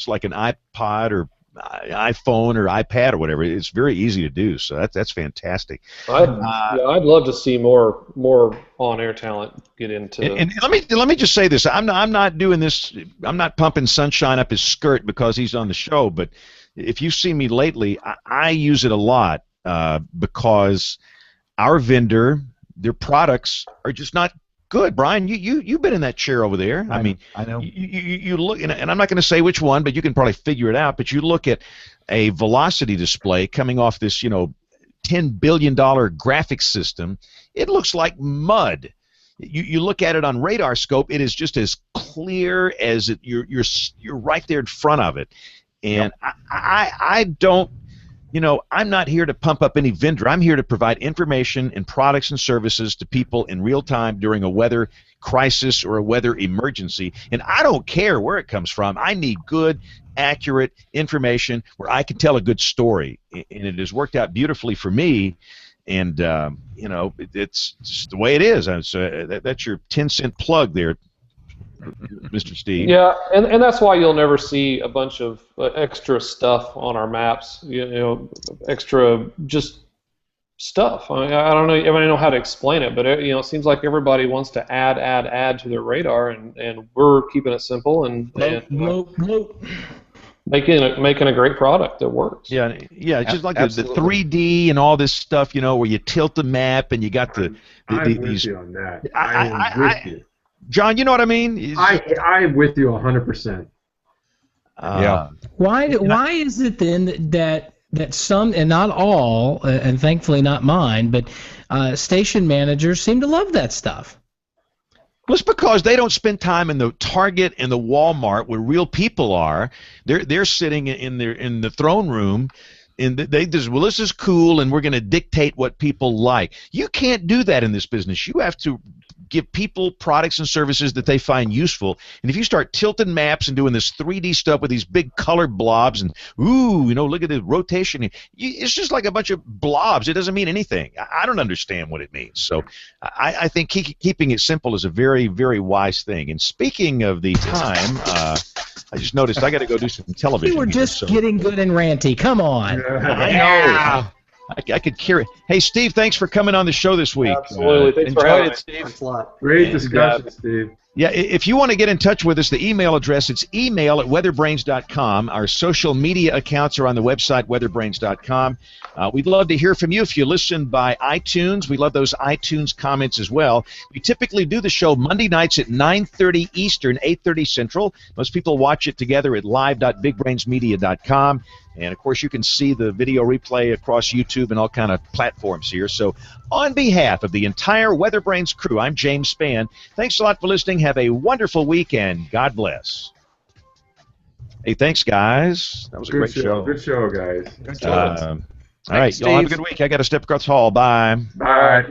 like an iPod or iPhone or iPad or whatever. It's very easy to do. So that's fantastic. I'd love to see more on-air talent get into. And let me just say this. I'm not doing this. I'm not pumping sunshine up his skirt because he's on the show. But if you see me lately, I use it a lot because our vendor, their products are just not good. Brian, you've been in that chair over there. I mean, I know. You look, and I'm not going to say which one, but you can probably figure it out. But you look at a velocity display coming off this, $10 billion graphics system. It looks like mud. You look at it on radar scope. It is just as clear as you're right there in front of it. And yep. I don't. I'm not here to pump up any vendor. I'm here to provide information and products and services to people in real time during a weather crisis or a weather emergency. And I don't care where it comes from. I need good, accurate information where I can tell a good story. And it has worked out beautifully for me. And, it's just the way it is. So that's your 10-cent plug there, Mr. Steve. Yeah, and that's why you'll never see a bunch of extra stuff on our maps. Extra just stuff. I don't know. I know how to explain it, but it seems like everybody wants to add to their radar, and we're keeping it simple and making a great product that works. Yeah. It's just like the 3D and all this stuff. Where you tilt the map and you got I'm with you on that. I'm with you. John, you know what I mean? I'm with you 100%. Yeah. Why is it then that some, and not all, and thankfully not mine, but station managers seem to love that stuff? Well, it's because they don't spend time in the Target and the Walmart where real people are. They're sitting in the throne room. And they just, well, this is cool, and we're going to dictate what people like. You can't do that in this business. You have to give people products and services that they find useful. And if you start tilting maps and doing this 3D stuff with these big color blobs and, look at the rotation, it's just like a bunch of blobs. It doesn't mean anything. I don't understand what it means. So I think keeping it simple is a very, very wise thing. And speaking of the time, I just noticed I got to go do some television. You were just getting good and ranty. Come on. I know. I could carry. Hey, Steve, thanks for coming on the show this week. Absolutely. Thanks for having me, Steve. Thanks a lot. Great discussion, Steve. Yeah, if you want to get in touch with us, the email address, it's email@weatherbrains.com. Our social media accounts are on the website, weatherbrains.com. We'd love to hear from you if you listen by iTunes. We love those iTunes comments as well. We typically do the show Monday nights at 9:30 Eastern, 8:30 Central. Most people watch it together at live.bigbrainsmedia.com. And, of course, you can see the video replay across YouTube and all kind of platforms here. So on behalf of the entire WeatherBrains crew, I'm James Spann. Thanks a lot for listening. Have a wonderful weekend. God bless. Hey, thanks, guys. That was a great show. Good show, guys. All right, y'all have a good week. I got to step across the hall. Bye. Bye.